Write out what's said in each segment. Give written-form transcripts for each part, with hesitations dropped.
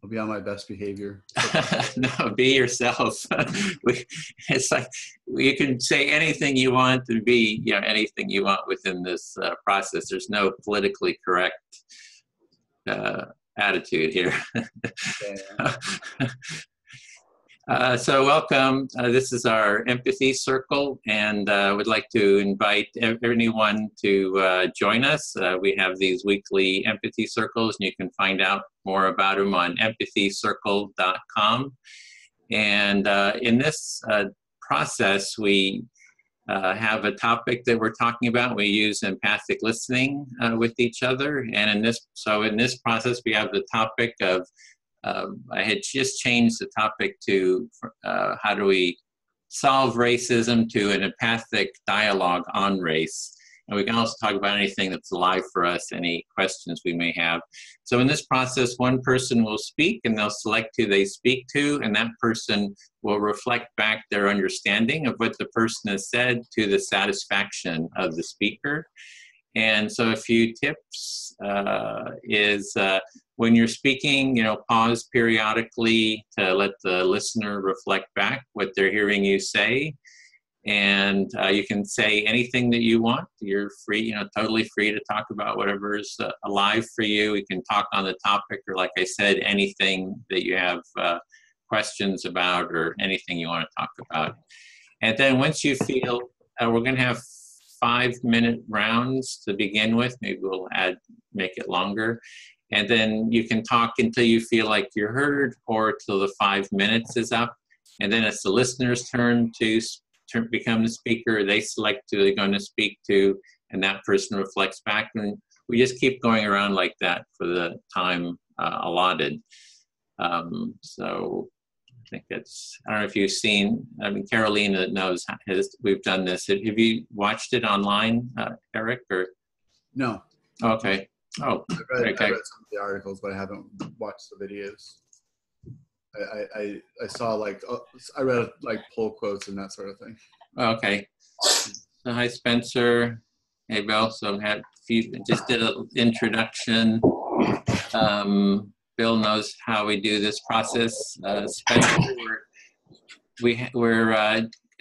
I'll be on my best behavior. No, be yourself. It's like you can say anything you want and be, anything you want within this process. There's no politically correct attitude here. So welcome. This is our Empathy Circle, and I would like to invite anyone to join us. We have these weekly Empathy Circles, and you can find out more about them on empathycircle.com. And in this process, we have a topic that we're talking about. We use empathic listening with each other, and in this process, we have the topic of I had just changed the topic to how do we solve racism to an empathic dialogue on race. And we can also talk about anything that's alive for us, any questions we may have. So in this process, one person will speak and they'll select who they speak to, and that person will reflect back their understanding of what the person has said to the satisfaction of the speaker. And so a few tips is when you're speaking, pause periodically to let the listener reflect back what they're hearing you say. And you can say anything that you want. You're free, totally free to talk about whatever is alive for you. You can talk on the topic, or like I said, anything that you have questions about or anything you want to talk about. And then once you feel, we're going to have 5-minute rounds to begin with. Maybe we'll make it longer. And then you can talk until you feel like you're heard, or till the 5 minutes is up. And then it's the listener's turn to become the speaker. They select who they're going to speak to, and that person reflects back. And we just keep going around like that for the time allotted. So I think I don't know if you've seen, Carolina knows we've done this. Have you watched it online, Eric, or? No. Okay. Oh, I read some of the articles, but I haven't watched the videos. I saw I read pull quotes and that sort of thing. Okay. So hi, Spencer. Hey, Bill. So just did an introduction. Bill knows how we do this process. Spencer,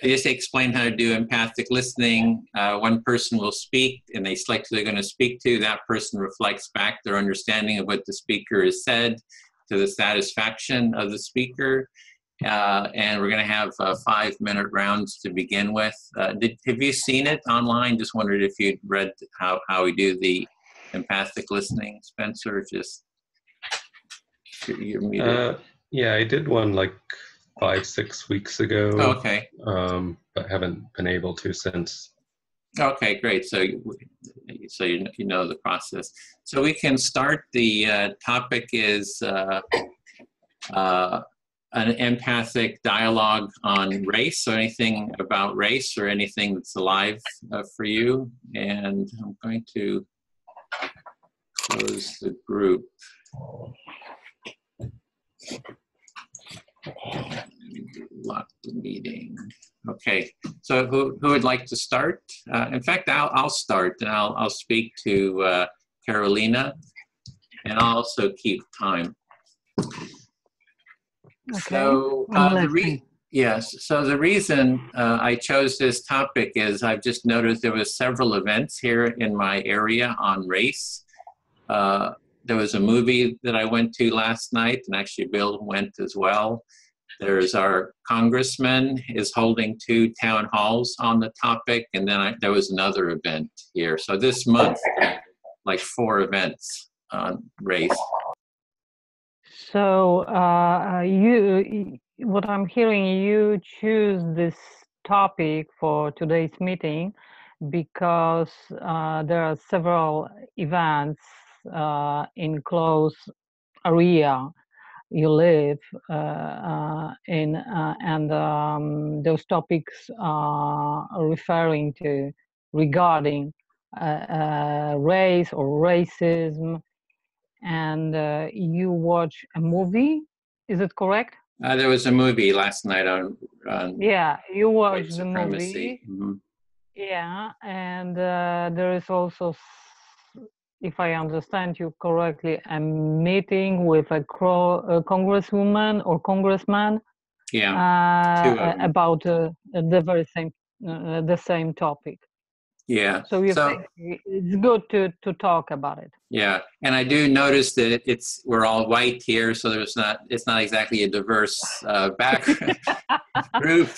I just explained how to do empathic listening. One person will speak, and they select who they're going to speak to. That person reflects back their understanding of what the speaker has said to the satisfaction of the speaker. And we're going to have 5-minute rounds to begin with. Have you seen it online? Just wondered if you'd read how we do the empathic listening, Spencer. You're muted. Yeah, I did one 5-6 weeks ago. Oh, okay. But haven't been able to since. Okay, great. So you know the process. So we can start. The topic is an empathic dialogue on race. So anything about race or anything that's alive for you. And I'm going to close the group. Lock the meeting. Okay, so who would like to start? In fact, I'll start, and I'll speak to Carolina, and I'll also keep time. Okay. So so the reason I chose this topic is I've just noticed there was several events here in my area on race. There was a movie that I went to last night, and actually Bill went as well. There's our congressman is holding 2 town halls on the topic, and then there was another event here. So this month, 4 events on race. So what I'm hearing, you choose this topic for today's meeting because there are several events in close area you live in, and those topics are referring to regarding race or racism, and you watch a movie, is it correct? There was a movie last night on yeah, you watched the supremacy. movie. Mm-hmm. Yeah, and there is also if I understand you correctly, a meeting with a congresswoman or congressman. Yeah, two of them. About the same topic. Yeah. So you think it's good to talk about it. Yeah, and I do notice that we're all white here, so it's not exactly a diverse background group.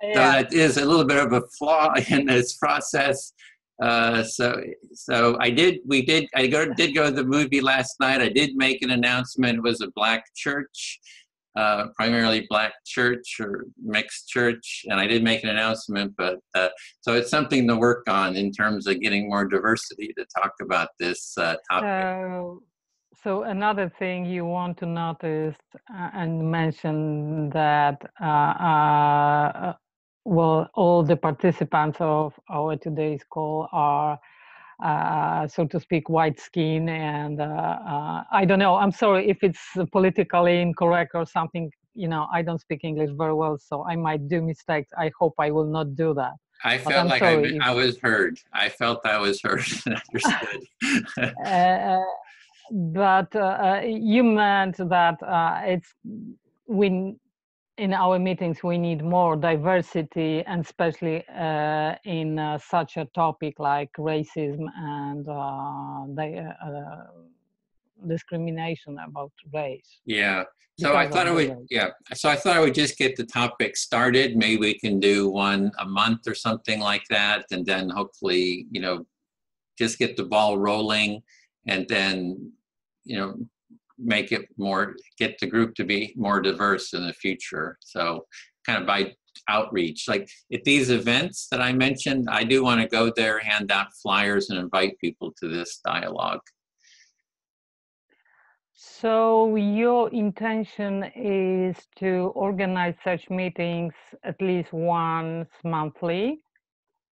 Yeah. So that is a little bit of a flaw in this process. So I did go to the movie last night. I did make an announcement. It was a black church, primarily black church or mixed church, and I did make an announcement, but so it's something to work on in terms of getting more diversity to talk about this topic. So another thing you want to notice and mention that well, all the participants of our today's call are so to speak, white skin, and I don't know. I'm sorry if it's politically incorrect or something. You know, I don't speak English very well, so I might do mistakes. I hope I will not do that. I felt like I was heard. I felt I was heard and understood. But you meant that in our meetings, we need more diversity, and especially in such a topic like racism and discrimination about race. Yeah. So I thought I would just get the topic started. Maybe we can do one a month or something like that, and then hopefully, just get the ball rolling, and then, make it get the group to be more diverse in the future. So kind of by outreach, like at these events that I mentioned, I do want to go there, hand out flyers and invite people to this dialogue. So your intention is to organize such meetings at least once monthly,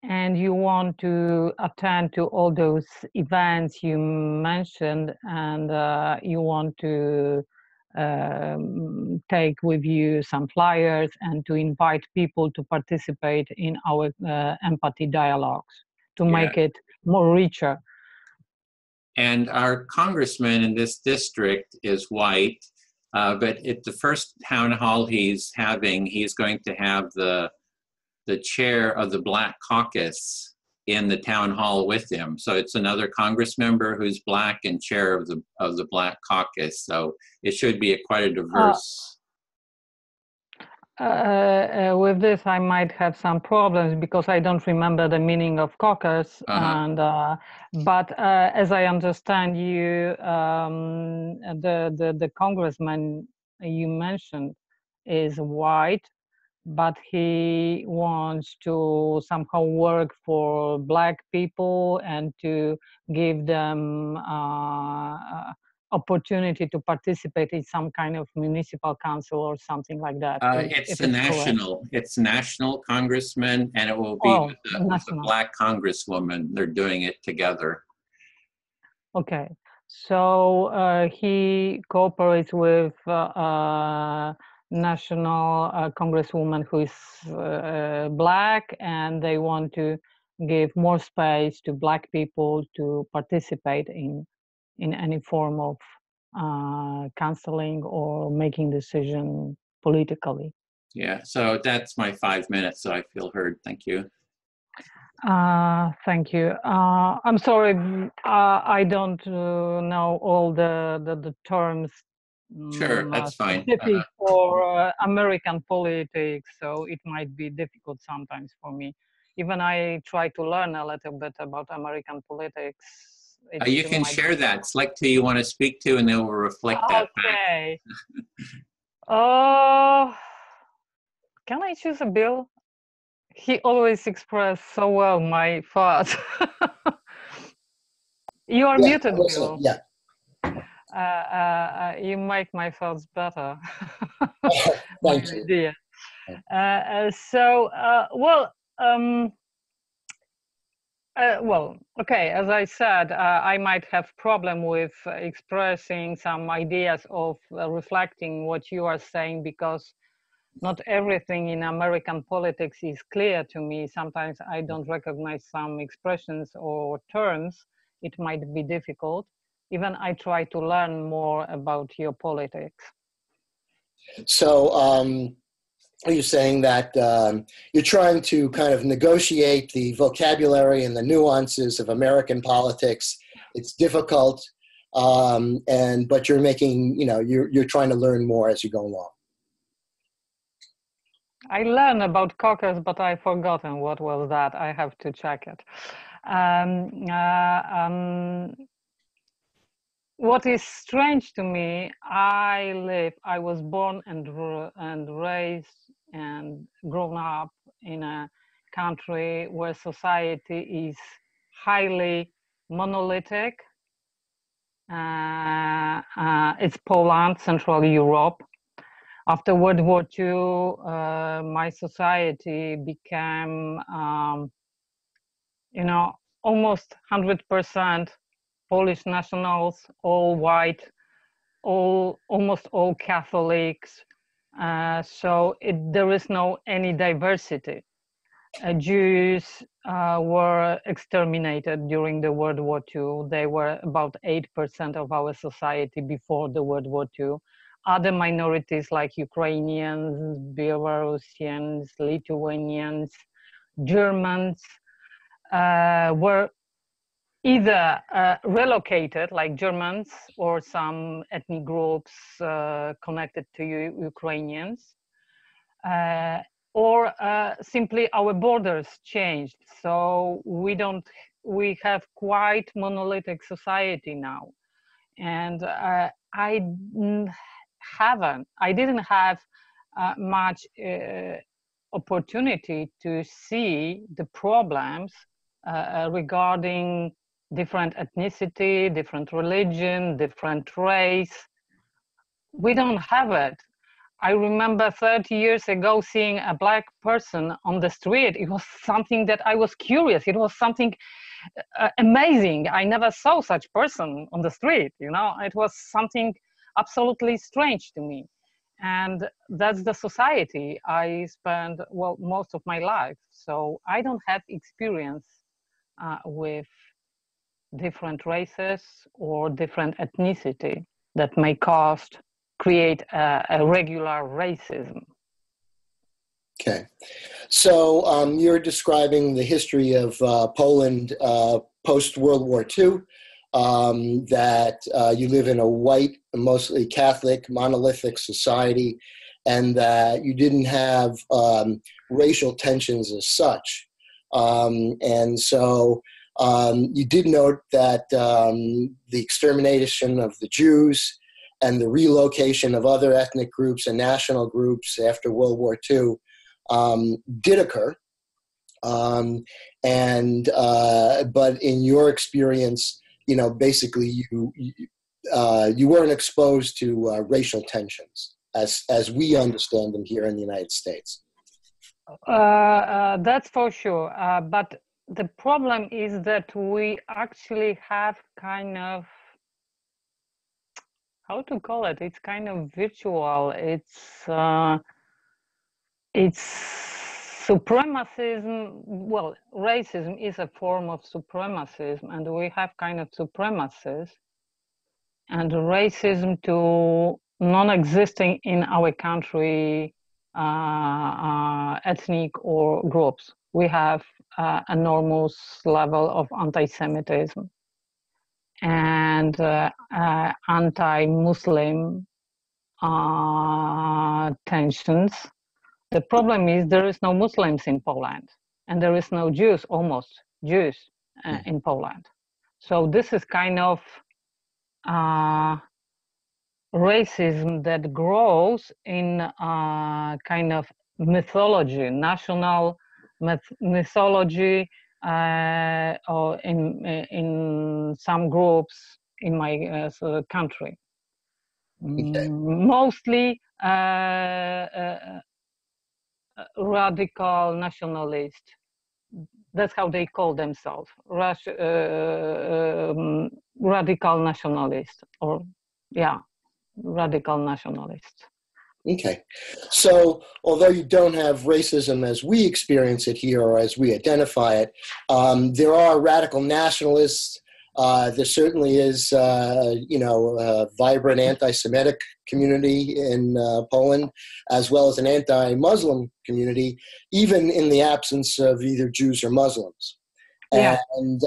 and you want to attend to all those events you mentioned, and you want to take with you some flyers and to invite people to participate in our empathy dialogues to make it more richer. And our congressman in this district is white, but at the first town hall he's going to have the chair of the Black Caucus in the town hall with him. So it's another Congress member who's Black and chair of the Black Caucus. So it should be quite a diverse. With this, I might have some problems because I don't remember the meaning of caucus. And but as I understand you, the congressman you mentioned is white, but he wants to somehow work for Black people and to give them opportunity to participate in some kind of municipal council or something like that. It's national congressman, and it will be with the Black congresswoman. They're doing it together. Okay, so he cooperates with national congresswoman who is Black, and they want to give more space to Black people to participate in any form of counseling or making decision politically. Yeah, so that's my 5 minutes, so I feel heard. Thank you. Thank you. I'm sorry, I don't know all the terms. Sure, that's fine. Specific for American politics, so it might be difficult sometimes for me. Even I try to learn a little bit about American politics. You can share that. Select who you want to speak to, and they will reflect that back. Okay. Can I choose a Bill? He always expressed so well my thoughts. You are muted, Bill. Yeah. You make my thoughts better. Thank you. Well, okay, as I said, I might have problem with expressing some ideas of reflecting what you are saying, because not everything in American politics is clear to me. Sometimes I don't recognize some expressions or terms, it might be difficult. Even I try to learn more about geopolitics. So are you saying that you're trying to kind of negotiate the vocabulary and the nuances of American politics? It's difficult, but you're making, you're trying to learn more as you go along. I learned about Caucus, but I've forgotten what was that. I have to check it. What is strange to me, I was born and raised and grown up in a country where society is highly monolithic. It's Poland, Central Europe. After World War II, my society became, almost 100% Polish nationals, all white, almost all Catholics. So there is no any diversity. Jews were exterminated during the World War II. They were about 8% of our society before the World War II. Other minorities like Ukrainians, Belarusians, Lithuanians, Germans were either relocated, like Germans, or some ethnic groups connected to Ukrainians, or simply our borders changed. So we have quite monolithic society now. And I didn't have much opportunity to see the problems regarding different ethnicity, different religion, different race. We don't have it. I remember 30 years ago seeing a black person on the street. It was something that I was curious. It was something amazing. I never saw such person on the street, It was something absolutely strange to me. And that's the society I spent, most of my life. So I don't have experience with different races or different ethnicity that may create a regular racism. Okay. So you're describing the history of Poland post-World War II, that you live in a white, mostly Catholic, monolithic society, and that you didn't have racial tensions as such. And so you did note that the extermination of the Jews and the relocation of other ethnic groups and national groups after World War II did occur. But in your experience, basically you weren't exposed to racial tensions as we understand them here in the United States. That's for sure. But the problem is that we actually have kind of, how to call it? It's kind of virtual. It's supremacism. Well, racism is a form of supremacism, and we have kind of supremacists and racism to non-existing in our country ethnic or groups. We have enormous level of anti-Semitism and anti-Muslim tensions. The problem is there is no Muslims in Poland, and there is no Jews, almost Jews in Poland. So this is kind of racism that grows in kind of mythology, national mythology, or in some groups in my country. Okay. Mostly radical nationalist. That's how they call themselves, radical nationalist, or radical nationalists. Okay. So although you don't have racism as we experience it here or as we identify it, there are radical nationalists There certainly is, a vibrant anti-Semitic community in Poland, as well as an anti-Muslim community, even in the absence of either Jews or Muslims. Yeah. And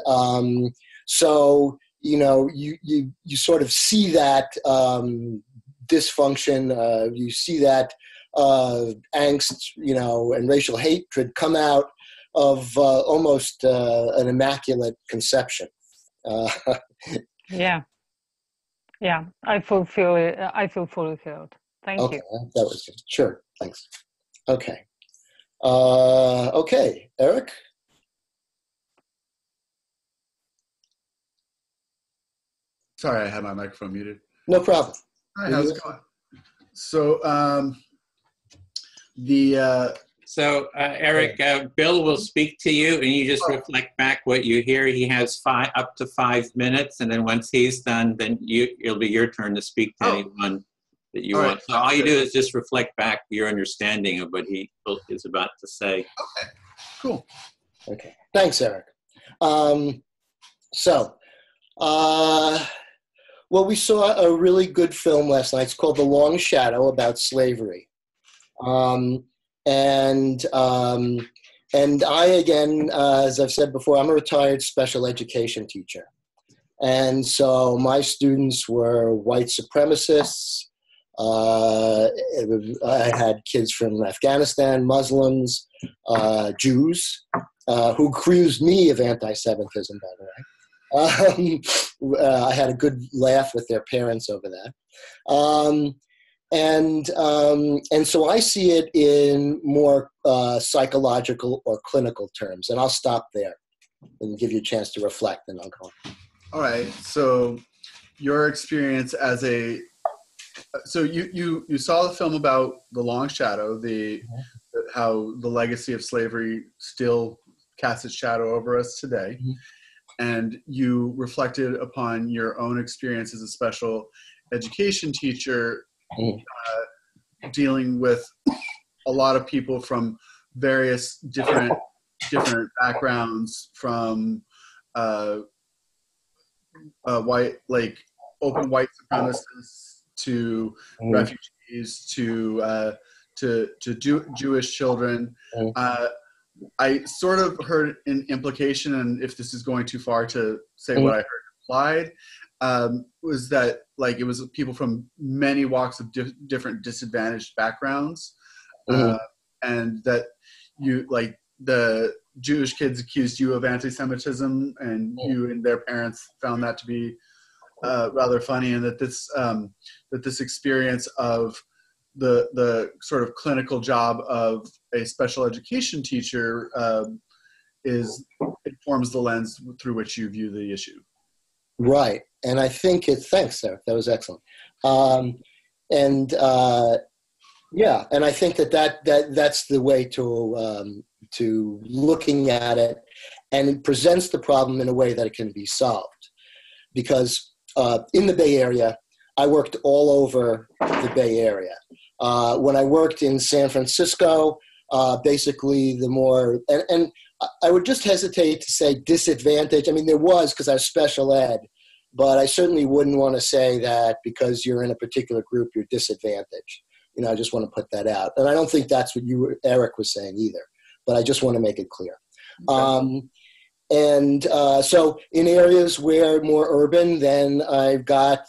so, you sort of see that dysfunction, you see that angst, and racial hatred come out of almost an immaculate conception. Yeah. I fulfill it. I feel fulfilled. Thank Okay, you. that was good. Sure. Thanks. Okay. Okay, Eric. Sorry, I had my microphone muted. No problem. Hi, how's it going? So, So, Eric, Bill will speak to you, and you just reflect back what you hear. He has up to 5 minutes, and then once he's done, then it'll be your turn to speak to anyone that you want. Right. So all you do is just reflect back your understanding of what he is about to say. Okay, cool. Okay, thanks, Eric. Well, we saw a really good film last night. It's called The Long Shadow, about slavery. And I, again, as I've said before, I'm a retired special education teacher. And so my students were white supremacists. I had kids from Afghanistan, Muslims, Jews, who accused me of anti-Semitism, by the way. I had a good laugh with their parents over that. And so I see it in more psychological or clinical terms, and I'll stop there and give you a chance to reflect, and I'll go on. All right. So your experience as so you saw the film about The Long Shadow, how the legacy of slavery still casts its shadow over us today. Mm-hmm. And you reflected upon your own experience as a special education teacher, dealing with a lot of people from various different backgrounds, from open white supremacists to refugees to Jewish children. I sort of heard an implication, and if this is going too far to say what I heard implied, was that it was people from many walks of different disadvantaged backgrounds, and that the Jewish kids accused you of anti-Semitism, and you and their parents found that to be rather funny, and that this experience of the sort of clinical job of a special education teacher informs the lens through which you view the issue. Right. And I think thanks, Eric. That was excellent. And I think that's the way to looking at it, and it presents the problem in a way that it can be solved. Because in the Bay Area, I worked all over the Bay Area. When I worked in San Francisco, basically the more, and I would just hesitate to say disadvantage. I mean, there was, because I was special ed, but I certainly wouldn't want to say that because you're in a particular group, you're disadvantaged. I just want to put that out. And I don't think that's what Eric was saying either, but I just want to make it clear. Okay. So in areas where more urban, then I've got,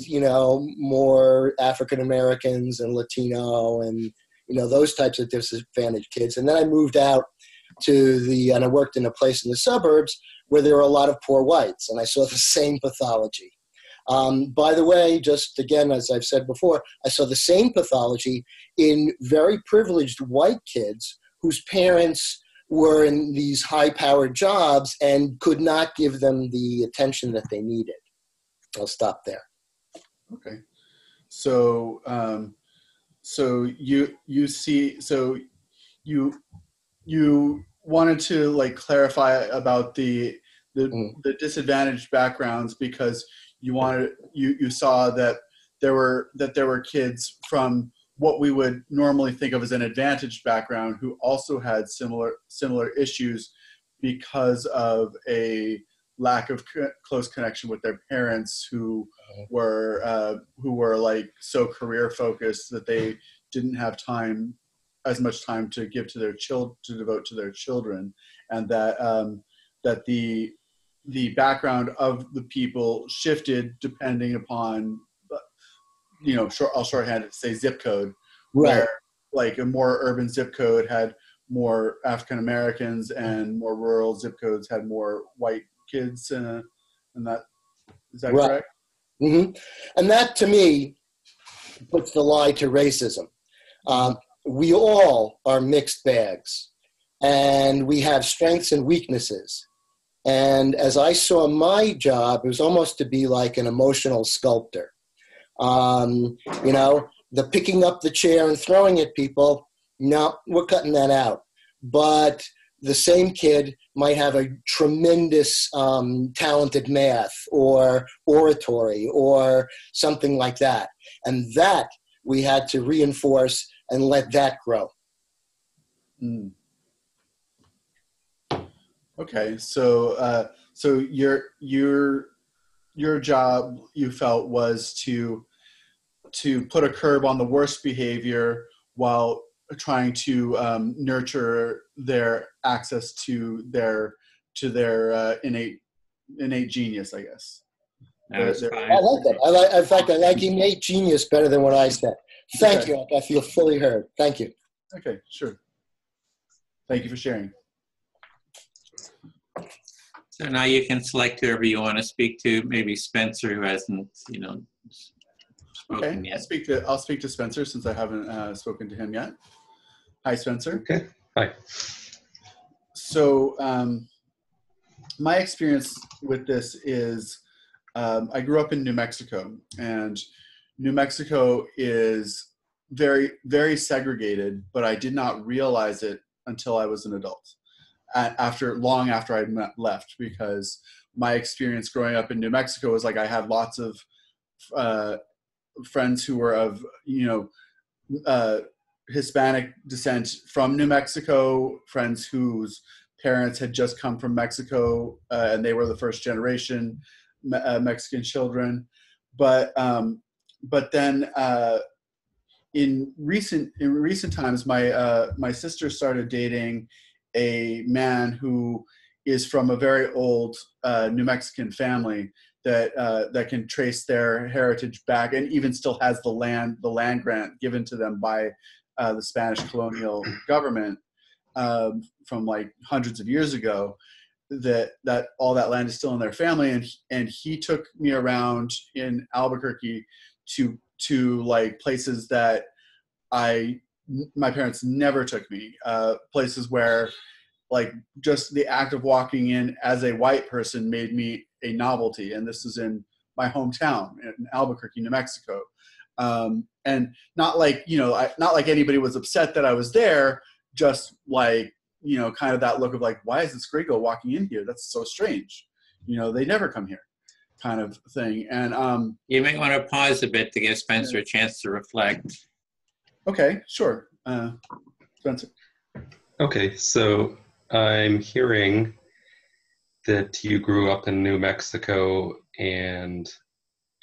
more African Americans and Latino and, those types of disadvantaged kids. And then I moved out and I worked in a place in the suburbs where there were a lot of poor whites, and I saw the same pathology. By the way, just again, as I've said before, I saw the same pathology in very privileged white kids whose parents were in these high-powered jobs and could not give them the attention that they needed. I'll stop there. Okay. So, you wanted to clarify about the disadvantaged backgrounds, because you saw that there were kids from what we would normally think of as an advantaged background who also had similar issues because of a lack of close connection with their parents, who were like so career focused that they didn't have as much time to give to their to devote to their children, and that that the background of the people shifted depending upon, I'll shorthand it to say zip code, Right. where like a more urban zip code had more African Americans, and more rural zip codes had more white kids, and that, is that Right. correct? Mm-hmm. And that, to me, puts the lie to racism. We all are mixed bags, and we have strengths and weaknesses. And as I saw my job, it was almost to be like an emotional sculptor. The picking up the chair and throwing at people, no, we're cutting that out. But the same kid might have a tremendous talented math or oratory or something like that. And that we had to reinforce and let that grow. Mm. Okay, so your job, you felt, was to put a curb on the worst behavior while trying to nurture their access to their innate genius, I guess. That's fine. I like that. In fact, I like innate genius better than what I said. Thank you. I feel fully heard. Thank you. Okay, sure. Thank you for sharing. So now you can select whoever you want to speak to. Maybe Spencer, who hasn't, spoken yet. I'll speak to Spencer, since I haven't spoken to him yet. Hi, Spencer. Okay. Hi. So my experience with this is, I grew up in New Mexico, and New Mexico is very, very segregated, but I did not realize it until I was an adult, long after I left, because my experience growing up in New Mexico was like, I had lots of friends who were of Hispanic descent from New Mexico, friends whose parents had just come from Mexico, and they were the first generation Mexican children. But then in recent times, my sister started dating a man who is from a very old New Mexican family that can trace their heritage back, and even still has the land grant given to them by the Spanish colonial government from like hundreds of years ago. That all that land is still in their family, and he took me around in Albuquerque to like places that my parents never took me, places where like just the act of walking in as a white person made me a novelty. And this is in my hometown in Albuquerque, New Mexico. And not like, not like anybody was upset that I was there, just like, kind of that look of like, why is this gringo walking in here? That's so strange. They never come here, kind of thing. And you may want to pause a bit to give Spencer a chance to reflect. Okay, sure. Spencer. Okay, so I'm hearing that you grew up in New Mexico, and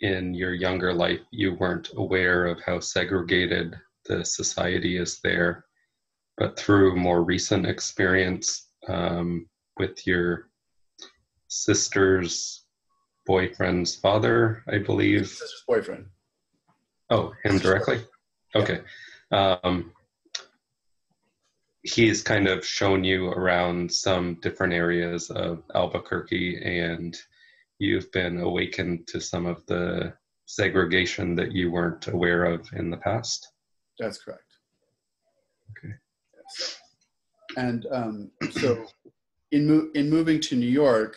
in your younger life, you weren't aware of how segregated the society is there. But through more recent experience with your sister's boyfriend's father, I believe. Sister's boyfriend. Oh, him directly? Okay. He's kind of shown you around some different areas of Albuquerque, and you've been awakened to some of the segregation that you weren't aware of in the past? That's correct. Okay. Yes. And so in moving to New York,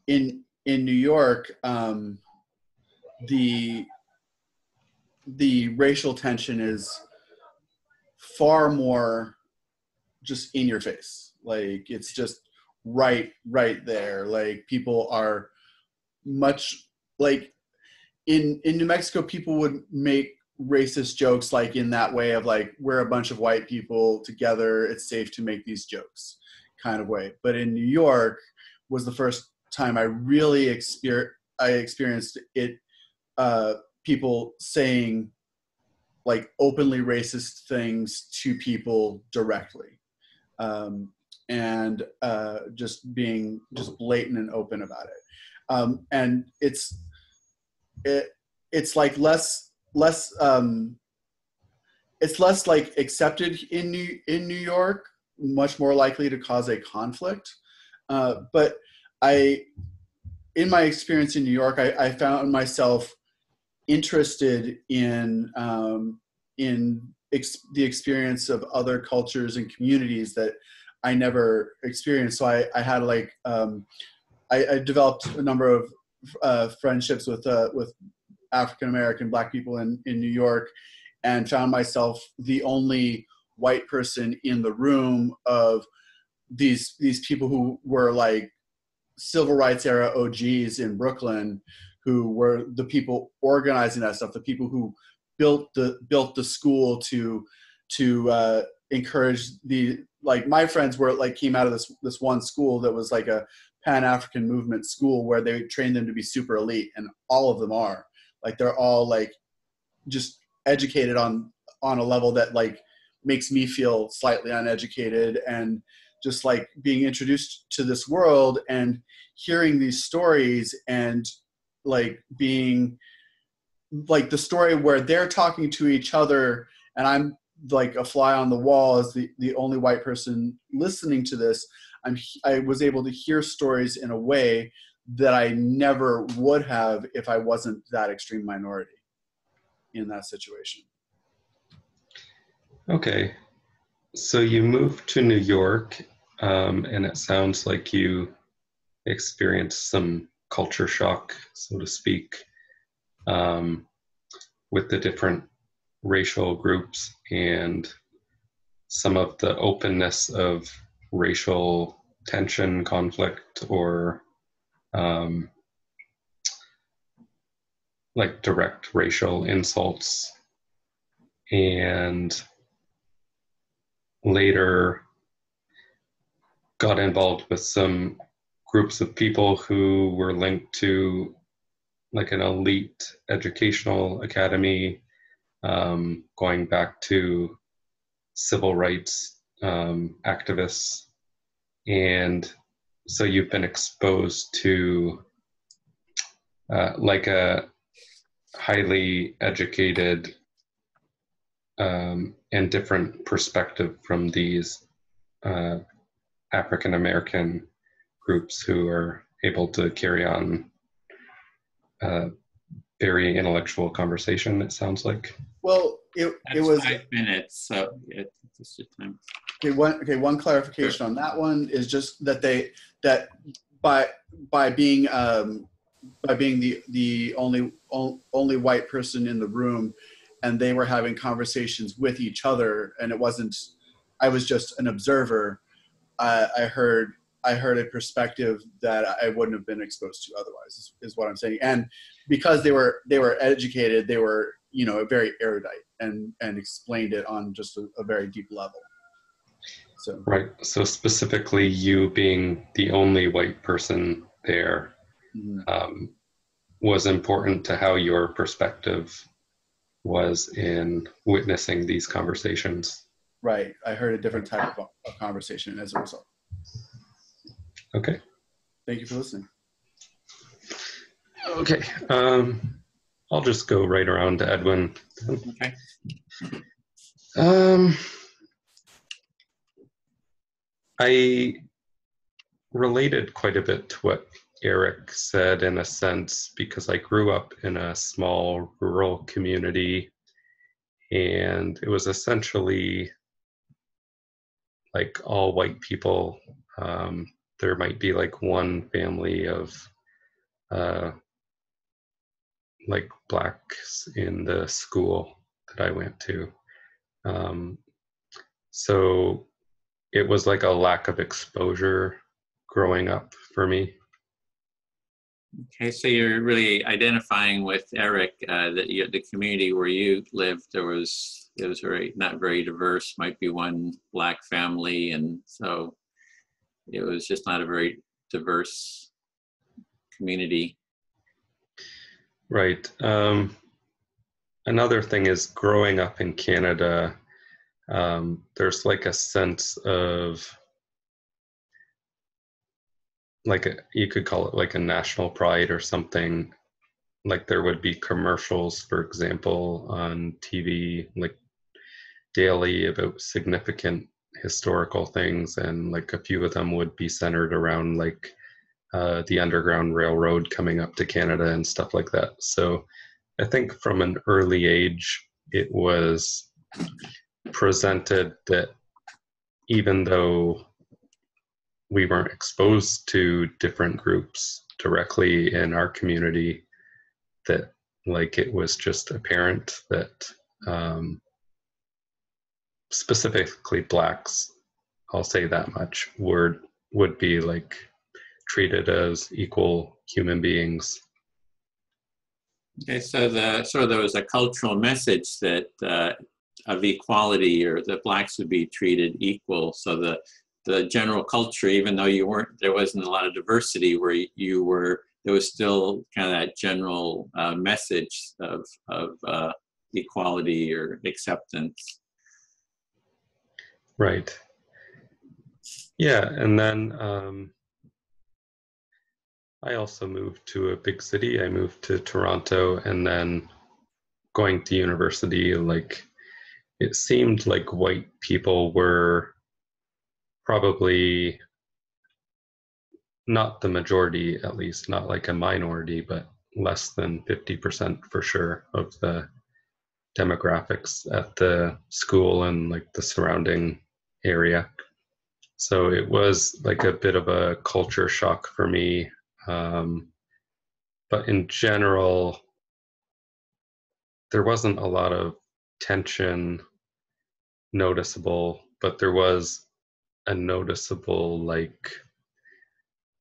in New York, the racial tension is far more just in your face. Like, it's just right there. Like, people are much like in New Mexico, people would make racist jokes like in that way of like, we're a bunch of white people together, it's safe to make these jokes kind of way. But in New York was the first time I really experienced it, people saying like openly racist things to people directly, and just being just blatant and open about it. And it's like less it's less like accepted in New York, much more likely to cause a conflict. But in my experience in New York, I found myself interested in the experience of other cultures and communities that I never experienced. So I had like I developed a number of friendships with African American Black people in New York, and found myself the only white person in the room of these people who were like civil rights era OGs in Brooklyn, who were the people organizing that stuff, the people who built the school to encourage like my friends were like came out of this one school that was like a Pan-African movement school where they trained them to be super elite, and all of them are like, they're all like just educated on a level that like makes me feel slightly uneducated, and just like being introduced to this world and hearing these stories, and like being like the story where they're talking to each other and I'm like a fly on the wall as the only white person listening to this. I was able to hear stories in a way that I never would have if I wasn't that extreme minority in that situation. Okay, so you moved to New York, and it sounds like you experienced some culture shock, so to speak, with the different racial groups and some of the openness of racial tension, conflict, or like direct racial insults, and later got involved with some groups of people who were linked to like an elite educational academy, going back to civil rights activists. And so you've been exposed to like a highly educated and different perspective from these African American groups who are able to carry on very intellectual conversation, it sounds like. Well, it was 5 minutes, so it's just time. Okay, one clarification on that one is just that by being the only white person in the room, and they were having conversations with each other, and I was just an observer. I heard a perspective that I wouldn't have been exposed to otherwise, is what I'm saying. And because they were educated, they were very erudite and explained it on just a very deep level. So right. So specifically, you being the only white person there, mm-hmm. Was important to how your perspective was in witnessing these conversations. Right. I heard a different type of conversation as a result. Okay. Thank you for listening. Okay. I'll just go right around to Edwin. Okay. I related quite a bit to what Eric said in a sense, because I grew up in a small rural community, and it was essentially like all white people. There might be like one family of like blacks in the school that I went to. So it was like a lack of exposure growing up for me. Okay, so you're really identifying with Eric that the community where you lived, it was not very diverse. Might be one black family, and so it was just not a very diverse community. Right. Another thing is growing up in Canada, there's like a sense of you could call it like a national pride or something. Like there would be commercials, for example, on TV, like daily about significant historical things, and like a few of them would be centered around like the Underground Railroad coming up to Canada and stuff like that. So I think from an early age, it was presented that even though we weren't exposed to different groups directly in our community, that like it was just apparent that specifically Blacks, I'll say that much, would be like treated as equal human beings. Okay, so there was a cultural message that of equality, or that Blacks would be treated equal. So the general culture, even though there wasn't a lot of diversity where you were, there was still kind of that general message of equality or acceptance. Right. Yeah, and then I also moved to a big city. I moved to Toronto, and then going to university, like it seemed like white people were probably not the majority, at least not like a minority, but less than 50% for sure of the demographics at the school and like the surrounding area. So it was like a bit of a culture shock for me. But in general, there wasn't a lot of tension noticeable, but there was a noticeable like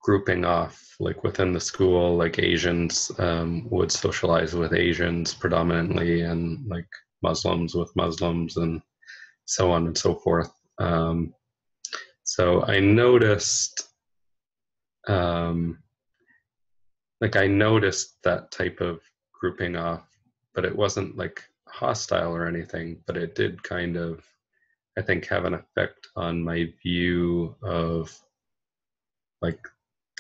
grouping off, like within the school, like Asians would socialize with Asians predominantly, and like Muslims with Muslims, and so on and so forth. So I noticed, I noticed that type of grouping off, but it wasn't like hostile or anything, but it did kind of, I think, have an effect on my view of like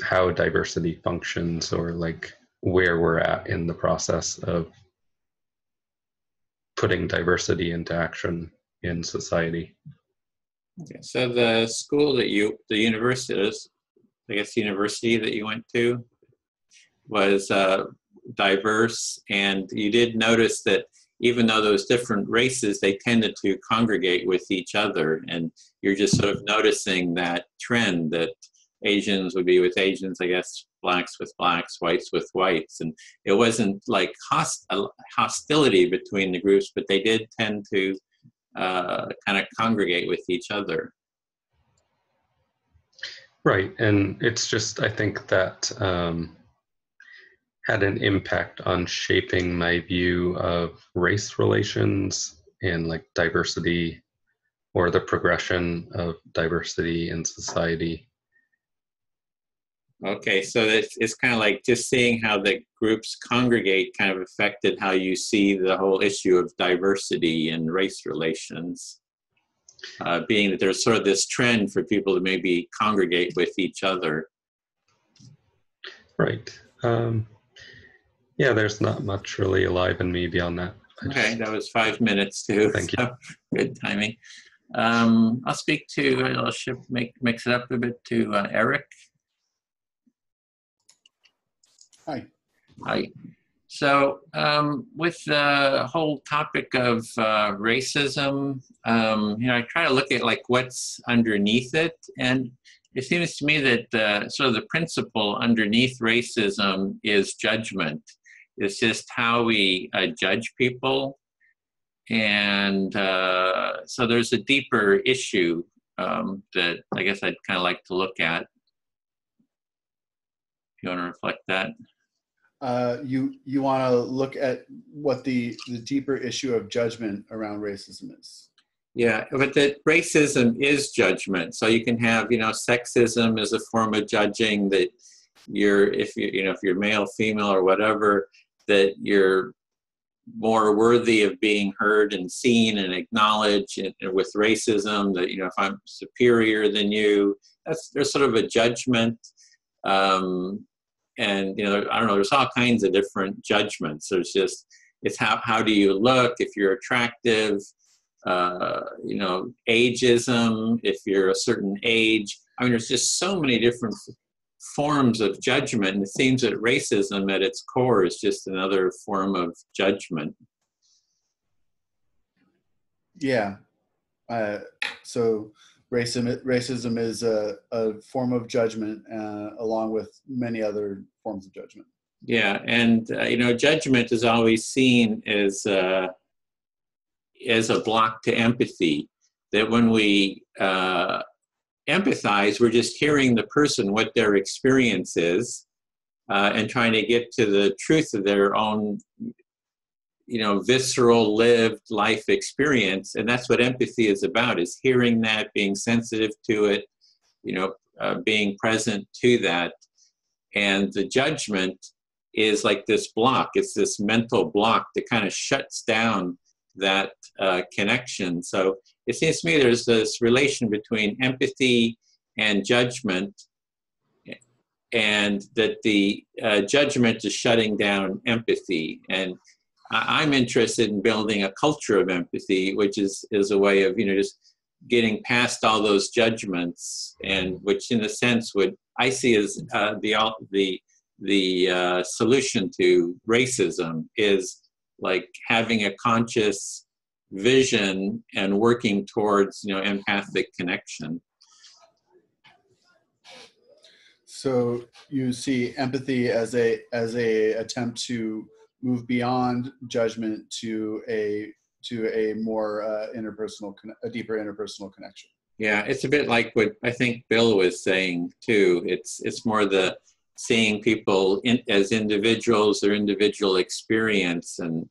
how diversity functions, or like where we're at in the process of putting diversity into action in society. Okay, so the school that the university that you went to was diverse, and you did notice that even though those different races, they tended to congregate with each other, and you're just sort of noticing that trend that Asians would be with Asians, I guess, Blacks with Blacks, whites with whites, and it wasn't like hostility between the groups, but they did tend to kind of congregate with each other. Right, and it's just, I think that had an impact on shaping my view of race relations and like diversity, or the progression of diversity in society. Okay, so it's kind of like just seeing how the groups congregate kind of affected how you see the whole issue of diversity and race relations, being that there's sort of this trend for people to maybe congregate with each other. Right. Yeah, there's not much really alive in me beyond that. Okay, that was 5 minutes too. Thank you. Good timing. I'll mix it up a bit to Eric. Hi. Hi. So with the whole topic of racism, I try to look at like what's underneath it, and it seems to me that sort of the principle underneath racism is judgment. It's just how we judge people, and so there's a deeper issue that I guess I'd kind of like to look at. If you want to reflect that. You want to look at what the deeper issue of judgment around racism is. Yeah, but that racism is judgment. So you can have, sexism as a form of judging, that if you're male, female, or whatever, that you're more worthy of being heard and seen and acknowledged. And with racism, that if I'm superior than you, there's sort of a judgment. And I don't know, there's all kinds of different judgments. It's how do you look, if you're attractive, ageism, if you're a certain age. I mean, there's just so many different forms of judgment, and it seems that racism at its core is just another form of judgment. Yeah. So racism is a form of judgment, along with many other forms of judgment. Yeah, and judgment is always seen as a block to empathy. That when we empathize, we're just hearing the person, what their experience is, and trying to get to the truth of their own, visceral, lived life experience. And that's what empathy is about: is hearing that, being sensitive to it, being present to that. And the judgment is like this block. It's this mental block that kind of shuts down that connection. So it seems to me there's this relation between empathy and judgment, and that the judgment is shutting down empathy. And I'm interested in building a culture of empathy, which is a way of just getting past all those judgments, and which in a sense I see as the solution to racism is like having a conscious vision and working towards empathic connection. So you see empathy as a attempt to move beyond judgment to a more a deeper interpersonal connection. Yeah, it's a bit like what I think Bill was saying too. It's more the seeing people as individuals, their individual experience, and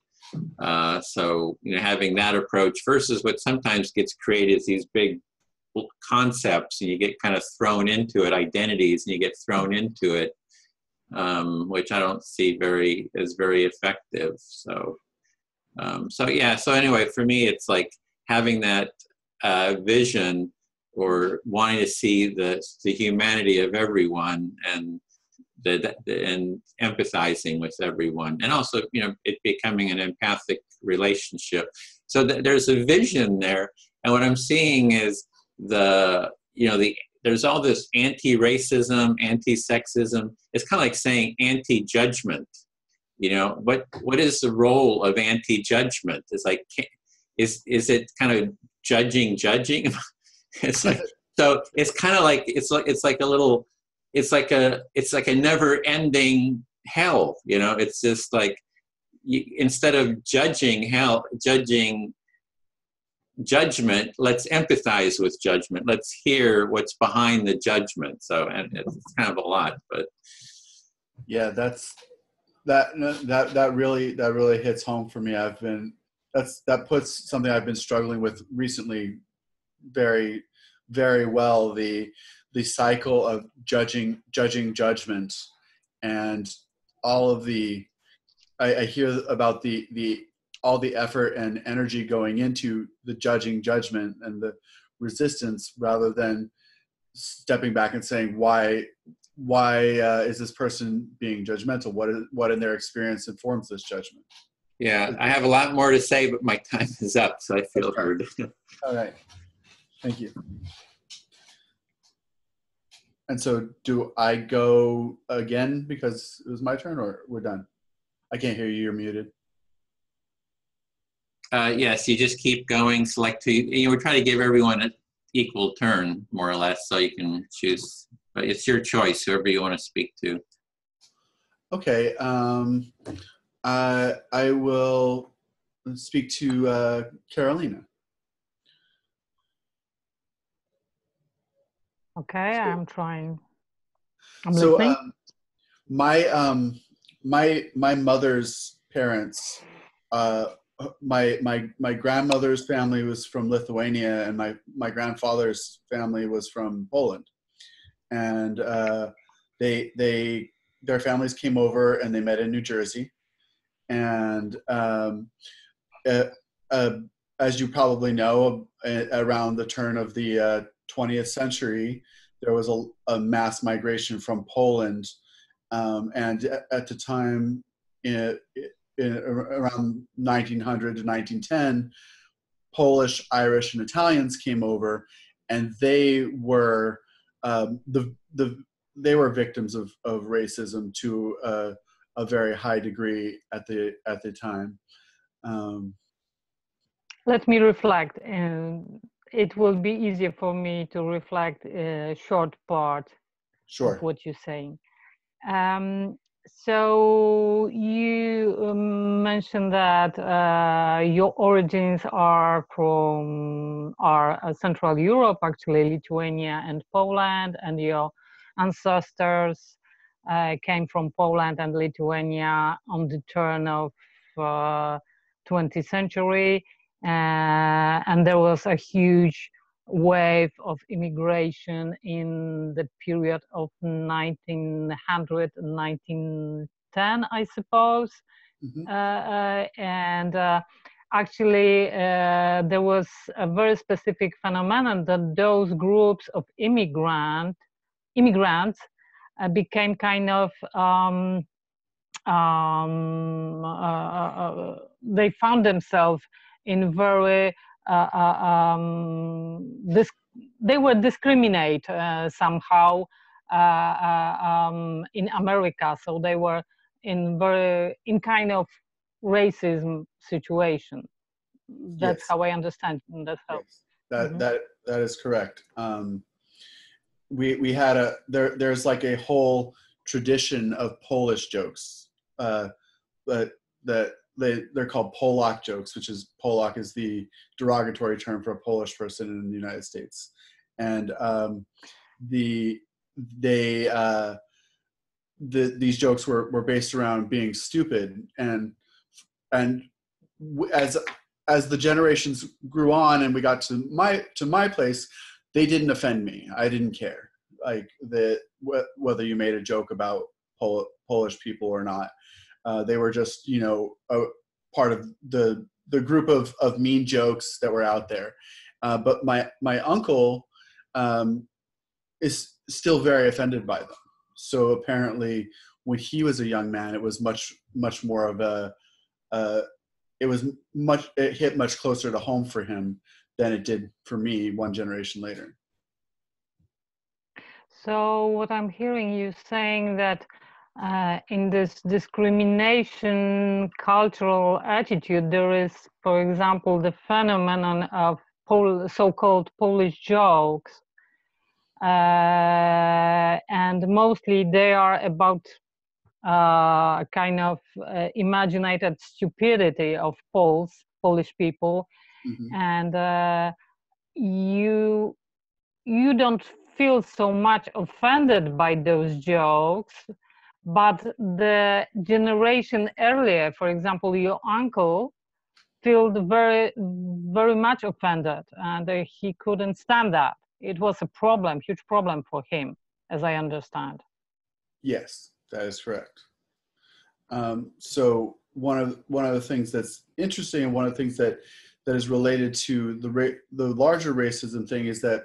so having that approach versus what sometimes gets created as these big concepts, and you get kind of thrown into it, identities, and you get thrown into it, which I don't see as very effective. So anyway, for me, it's like having that vision, or wanting to see the humanity of everyone, and empathizing with everyone, and also it becoming an empathic relationship. So there's a vision there, and what I'm seeing is there's all this anti-racism, anti-sexism. It's kind of like saying anti-judgment. What is the role of anti-judgment? It's like, is it kind of judging? It's like, so it's kind of like it's like a never-ending hell. It's just like instead of judging judgment, let's empathize with judgment. Let's hear what's behind the judgment. So, and it's kind of a lot, but yeah, that really hits home for me. That puts something I've been struggling with recently very, very well. The cycle of judging judgment, and all of I hear about all the effort and energy going into the judging judgment and the resistance, rather than stepping back and saying, why is this person being judgmental? What in their experience informs this judgment? Yeah, I have a lot more to say, but my time is up, so I feel heard. All right, thank you. And so do I go again because it was my turn, or we're done? I can't hear you, you're muted. Yes, you just keep going, select who, we're trying to give everyone an equal turn, more or less, so you can choose, but it's your choice, whoever you want to speak to. Okay, I will speak to Carolina. Okay, I'm trying. I'm so listening. My mother's parents, my grandmother's family was from Lithuania, and my grandfather's family was from Poland, and their families came over and they met in New Jersey, and as you probably know, around the turn of the 20th century, there was a mass migration from Poland, and at the time, in around 1900 to 1910, Polish, Irish, and Italians came over, and they were they were victims of racism to a very high degree at the time. Let me reflect, and it will be easier for me to reflect a short part Sure. of what you're saying. So you mentioned that your origins are from Central Europe, actually Lithuania and Poland, and your ancestors came from Poland and Lithuania on the turn of 20th century, and there was a huge wave of immigration in the period of 1900 and 1910, I suppose. Mm-hmm. And actually, there was a very specific phenomenon that those groups of immigrants became kind of they found themselves in very they were discriminated somehow in America, so they were in kind of racism situation. That's Yes. how I understand. That's how. Yes. That is correct. We had there's like a whole tradition of Polish jokes, but that they're called Polak jokes, which is Polak is the derogatory term for a Polish person in the United States, and these jokes were based around being stupid, and as the generations grew on and we got to my place, they didn't offend me. I didn't care, like whether you made a joke about Polish people or not. They were just, a part of the group of mean jokes that were out there. But my uncle is still very offended by them. So apparently, when he was a young man, it was much more of it hit much closer to home for him than it did for me one generation later. So what I'm hearing you saying that in this discrimination cultural attitude, there is, for example, the phenomenon of so-called Polish jokes, and mostly they are about kind of imaginated stupidity of Polish people, Mm-hmm. and you don't feel so much offended by those jokes, but the generation earlier, for example, your uncle, felt very, very much offended, and he couldn't stand that. It was a problem, huge problem for him, as I understand. Yes, that is correct. So one of the things that's interesting, and one of the things that is related to the larger racism thing, is that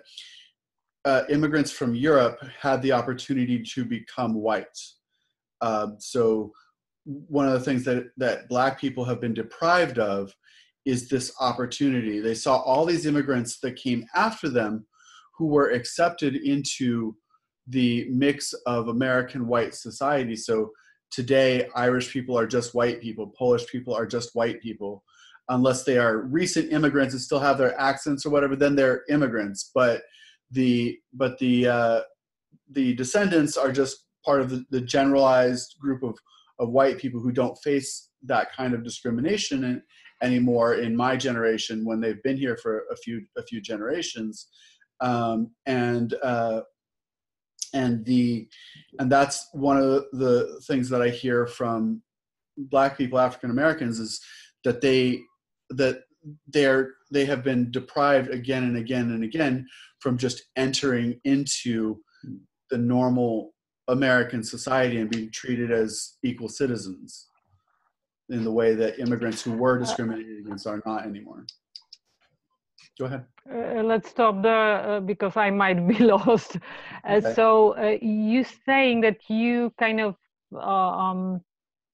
immigrants from Europe had the opportunity to become white. So one of the things that Black people have been deprived of is this opportunity. They saw all these immigrants that came after them who were accepted into the mix of American white society. So today, Irish people are just white people. Polish people are just white people. Unless they are recent immigrants and still have their accents or whatever, then they're immigrants. But the descendants are just part of the generalized group of white people who don't face that kind of discrimination anymore in my generation, when they've been here for a few generations. And that's one of the things that I hear from Black people, African Americans, is that they have been deprived again and again and again from just entering into the normal American society and being treated as equal citizens in the way that immigrants who were discriminated against are not anymore. Go ahead. Let's stop there because I might be lost. Okay. So you saying that you kind of,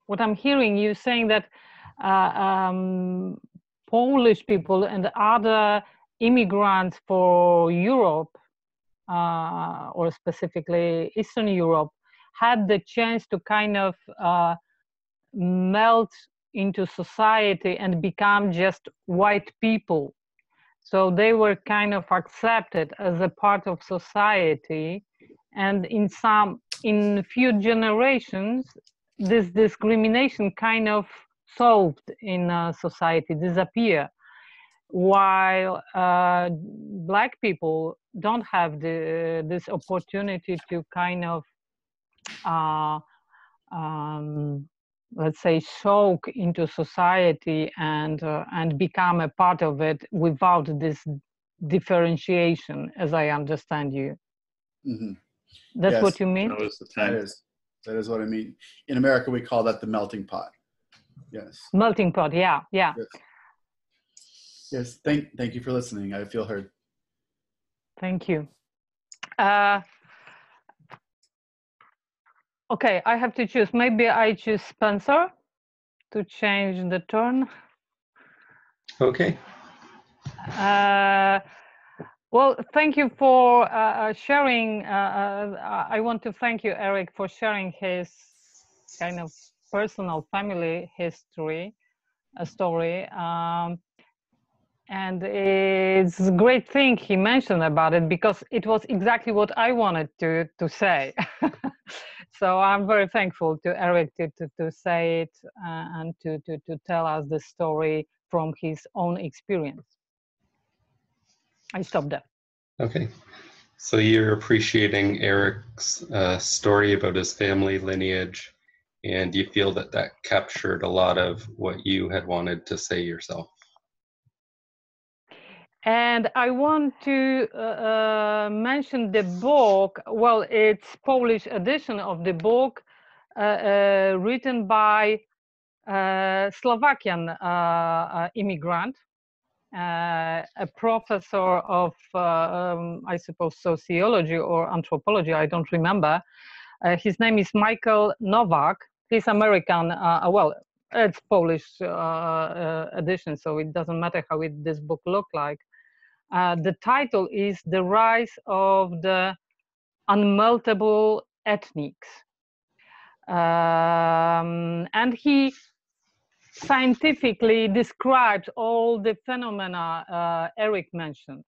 what I'm hearing you saying that Polish people and other immigrants for Europe, or specifically Eastern Europe, had the chance to kind of melt into society and become just white people. So they were kind of accepted as a part of society, and in few generations, this discrimination kind of solved in society, disappear. While Black people don't have this opportunity to kind of, let's say, soak into society and become a part of it without this differentiation, as I understand you. Mm-hmm. That's yes, what you mean? That is what I mean. In America, we call that the melting pot. Yes. Melting pot, yeah. Yes. Yes, thank you for listening. I feel heard. Thank you. Okay, I have to choose. Maybe I choose Spencer to change the turn. Okay. Well, thank you for sharing. I want to thank you, Eric, for sharing his kind of personal family history, story. And it's a great thing he mentioned about it, because it was exactly what I wanted to say. So I'm very thankful to Eric to say it and to tell us the story from his own experience. I stopped there. Okay. So you're appreciating Eric's story about his family lineage, and you feel that that captured a lot of what you had wanted to say yourself. And I want to mention the book. Well, it's Polish edition of the book written by Slovakian immigrant, a professor of, I suppose, sociology or anthropology, I don't remember. His name is Michael Nowak. He's American, well, it's Polish edition, so it doesn't matter how this book looked like. The title is The Rise of the Unmeltable Ethnics. And he scientifically describes all the phenomena Eric mentioned.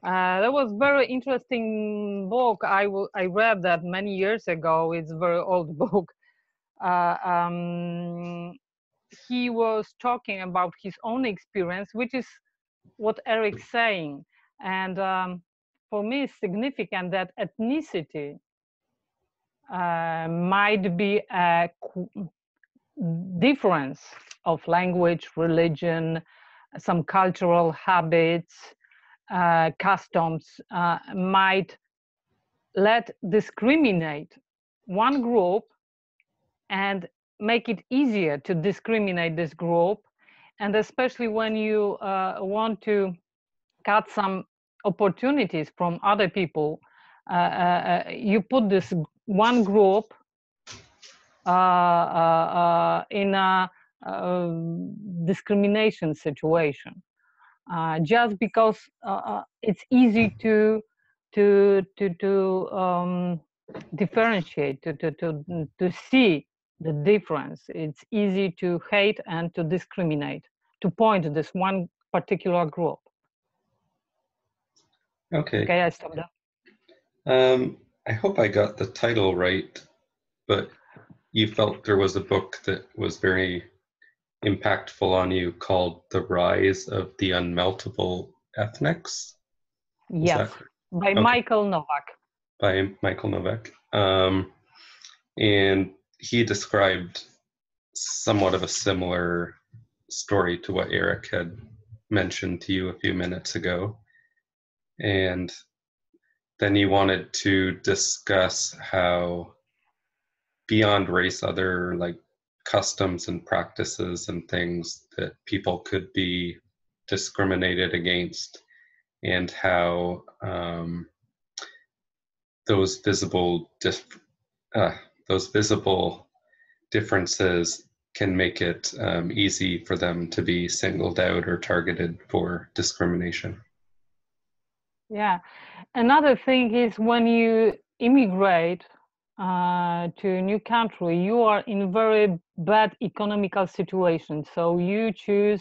That was very interesting book. I read that many years ago. It's a very old book. He was talking about his own experience, which is what Eric's saying. And for me, it's significant that ethnicity might be a difference of language, religion, some cultural habits, customs might discriminate one group and make it easier to discriminate this group. And especially when you want to cut some opportunities from other people, you put this one group in a discrimination situation, just because it's easy to differentiate, to see the difference. It's easy to hate and to discriminate, to point at this one particular group. Okay, I stopped there. I hope I got the title right, but you felt there was a book that was very impactful on you called The Rise of the Unmeltable Ethnics? Yes, by okay. Michael Nowak. By Michael Nowak. And he described somewhat of a similar story to what Eric had mentioned to you a few minutes ago. And then you wanted to discuss how beyond race, other like customs and practices and things that people could be discriminated against, and how those visible differences can make it easy for them to be singled out or targeted for discrimination. Yeah. Another thing is when you immigrate to a new country, you are in very bad economical situation. So you choose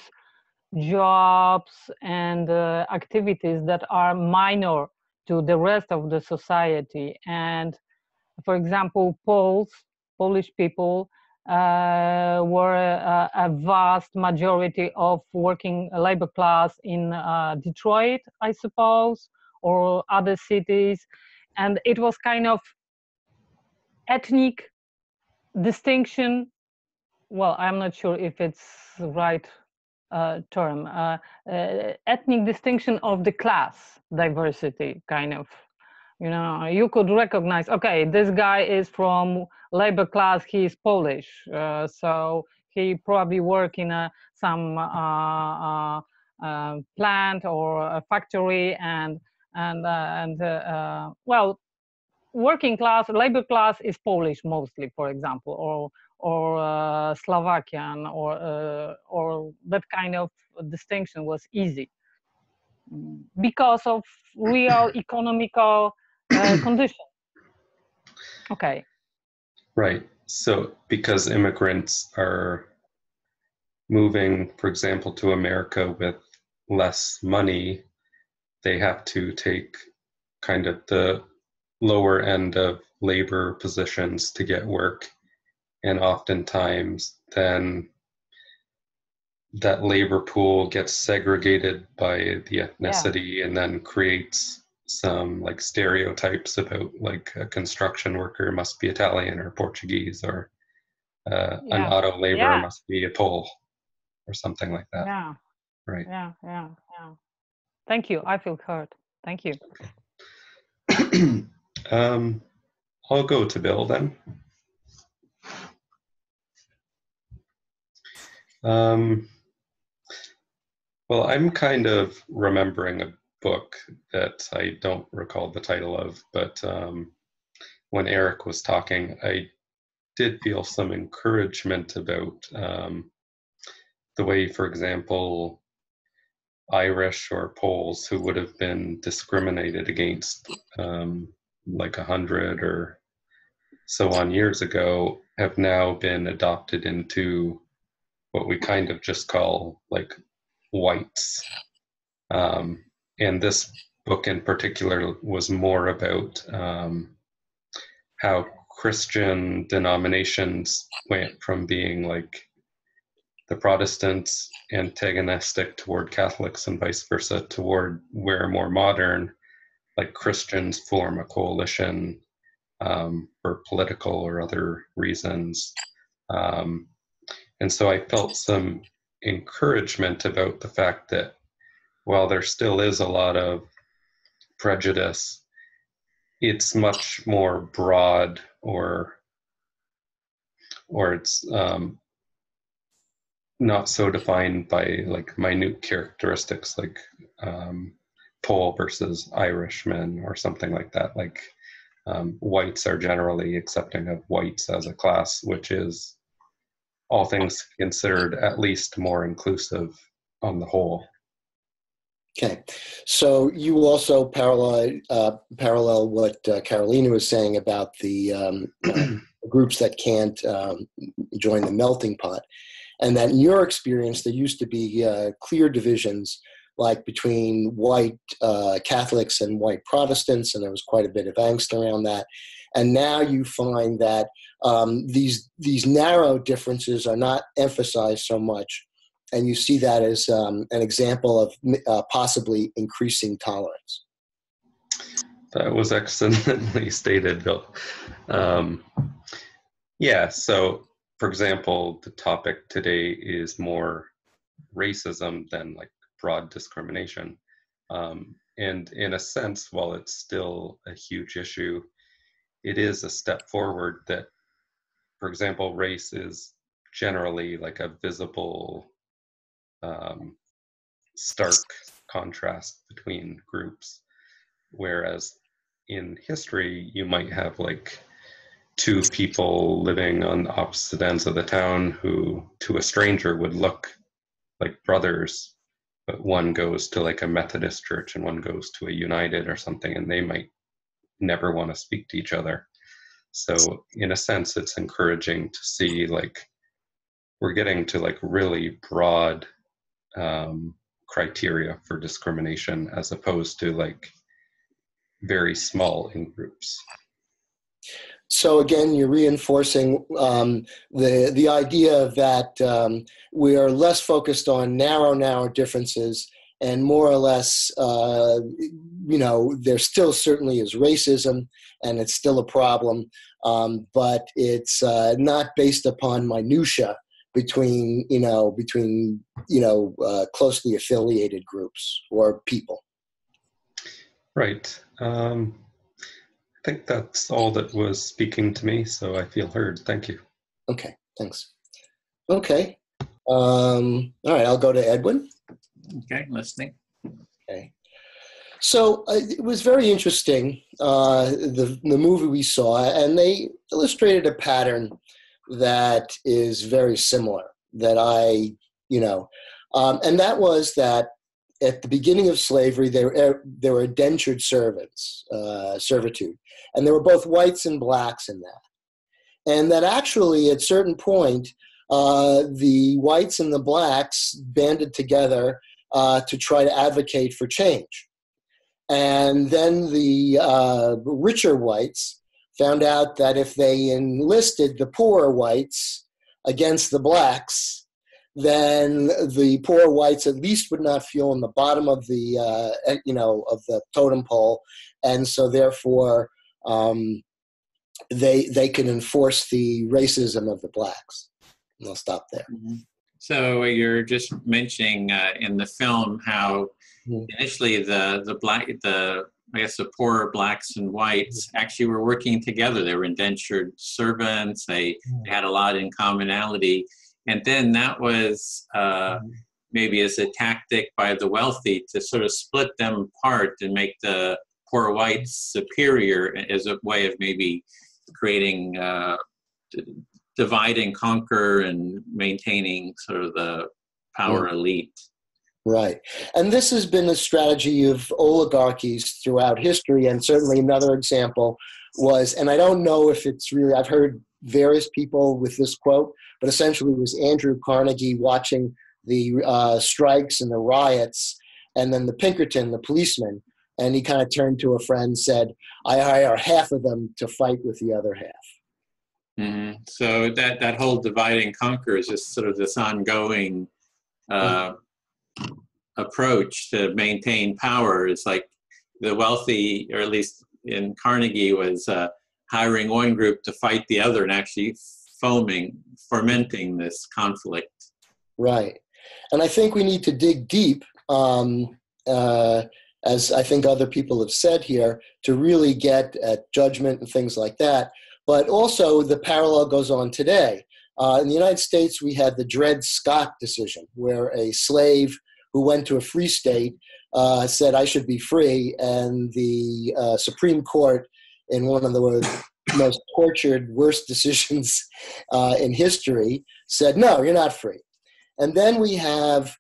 jobs and activities that are minor to the rest of the society. And for example, Polish people were a vast majority of working labor class in Detroit, I suppose, or other cities. And it was kind of ethnic distinction. Well, I'm not sure if it's the right term. Ethnic distinction of the class diversity, kind of. You know, you could recognize, okay, this guy is from labor class, he's Polish, so he probably work in some plant or a factory, and well, working class, labor class is Polish mostly, for example, or Slovakian, or that kind of distinction was easy because of real economical condition. Okay. Right. So because immigrants are moving, for example, to America with less money, they have to take kind of the lower end of labor positions to get work. And oftentimes then that labor pool gets segregated by the ethnicity, and then creates some like stereotypes about like a construction worker must be Italian or Portuguese, or an auto laborer must be a Pole or something like that. Yeah. Right. Yeah. Thank you. I feel heard. Thank you. I'll go to Bill then. Well, I'm kind of remembering a book that I don't recall the title of, but when Eric was talking, I did feel some encouragement about the way, for example, Irish or Poles who would have been discriminated against like 100 or so on years ago have now been adopted into what we kind of just call like whites. And this book in particular was more about how Christian denominations went from being like the Protestants antagonistic toward Catholics and vice versa, toward where more modern, like Christians form a coalition for political or other reasons. And so I felt some encouragement about the fact that while there still is a lot of prejudice, it's much more broad, or it's not so defined by like minute characteristics like Pole versus Irishman or something like that. Like whites are generally accepting of whites as a class, which is, all things considered, at least more inclusive on the whole. Okay, so you also parallel what Carolina was saying about the groups that can't join the melting pot, and that in your experience there used to be clear divisions, like between white Catholics and white Protestants, and there was quite a bit of angst around that. And now you find that these narrow differences are not emphasized so much, and you see that as an example of possibly increasing tolerance. That was excellently stated, Bill. Yeah, so for example, the topic today is more racism than like broad discrimination. And in a sense, while it's still a huge issue, it is a step forward that for example, race is generally like a visible, stark contrast between groups, whereas in history you might have like two people living on opposite ends of the town who to a stranger would look like brothers, but one goes to like a Methodist church and one goes to a United or something, and they might never want to speak to each other. So in a sense, it's encouraging to see like we're getting to like really broad criteria for discrimination as opposed to like very small in groups. So again, you're reinforcing the idea that we are less focused on narrow differences, and more or less, there still certainly is racism, and it's still a problem, but it's not based upon minutia between closely affiliated groups or people. Right. I think that's all that was speaking to me, so I feel heard. Thank you. Okay, thanks. Okay. All right, I'll go to Edwin. Okay, listening. Okay. So it was very interesting, the movie we saw, and they illustrated a pattern that is very similar that and that was that at the beginning of slavery, there were indentured servants, servitude, and there were both whites and blacks in that. And that actually, at a certain point, the whites and the blacks banded together to try to advocate for change. And then the richer whites found out that if they enlisted the poorer whites against the blacks, then the poor whites at least would not feel on the bottom of the of the totem pole, and so therefore they can enforce the racism of the blacks. And I'll stop there. Mm-hmm. So you're just mentioning in the film how initially the poorer blacks and whites actually were working together. They were indentured servants. They had a lot in commonality. And then that was maybe as a tactic by the wealthy to sort of split them apart and make the poor whites superior as a way of maybe creating divide and conquer and maintaining sort of the power elite. Right. And this has been a strategy of oligarchies throughout history. And certainly another example was, and I don't know if it's really, I've heard various people with this quote, but essentially it was Andrew Carnegie watching the strikes and the riots, and then the Pinkerton, the policeman, and he kind of turned to a friend and said, I hire half of them to fight with the other half. Mm-hmm. So that whole divide and conquer is just sort of this ongoing approach to maintain power. It's like the wealthy, or at least in Carnegie, was hiring one group to fight the other and actually fermenting this conflict. Right. And I think we need to dig deep, as I think other people have said here, to really get at judgment and things like that. But also the parallel goes on today. In the United States, we had the Dred Scott decision, where a slave who went to a free state said, I should be free. And the Supreme Court, in one of the most tortured, worst decisions in history, said, no, you're not free. And then we have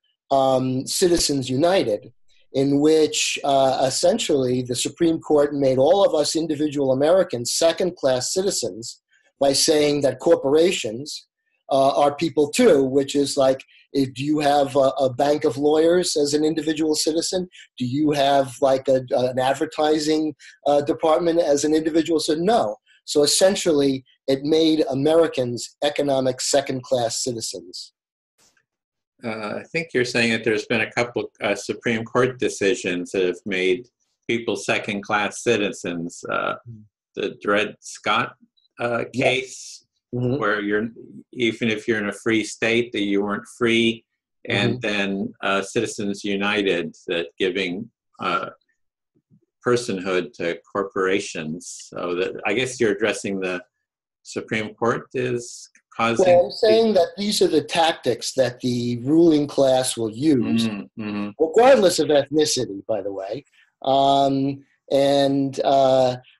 Citizens United, in which essentially the Supreme Court made all of us individual Americans second-class citizens by saying that corporations are people too, which is like, do you have a bank of lawyers as an individual citizen? Do you have like an advertising department as an individual citizen? No. So essentially, it made Americans economic second-class citizens. I think you're saying that there's been a couple Supreme Court decisions that have made people second-class citizens. The Dred Scott case, where even if you're in a free state, that you weren't free, and then Citizens United, that giving personhood to corporations. So that I guess you're addressing the Supreme Court is causing? Well, I'm saying that these are the tactics that the ruling class will use, regardless of ethnicity, by the way,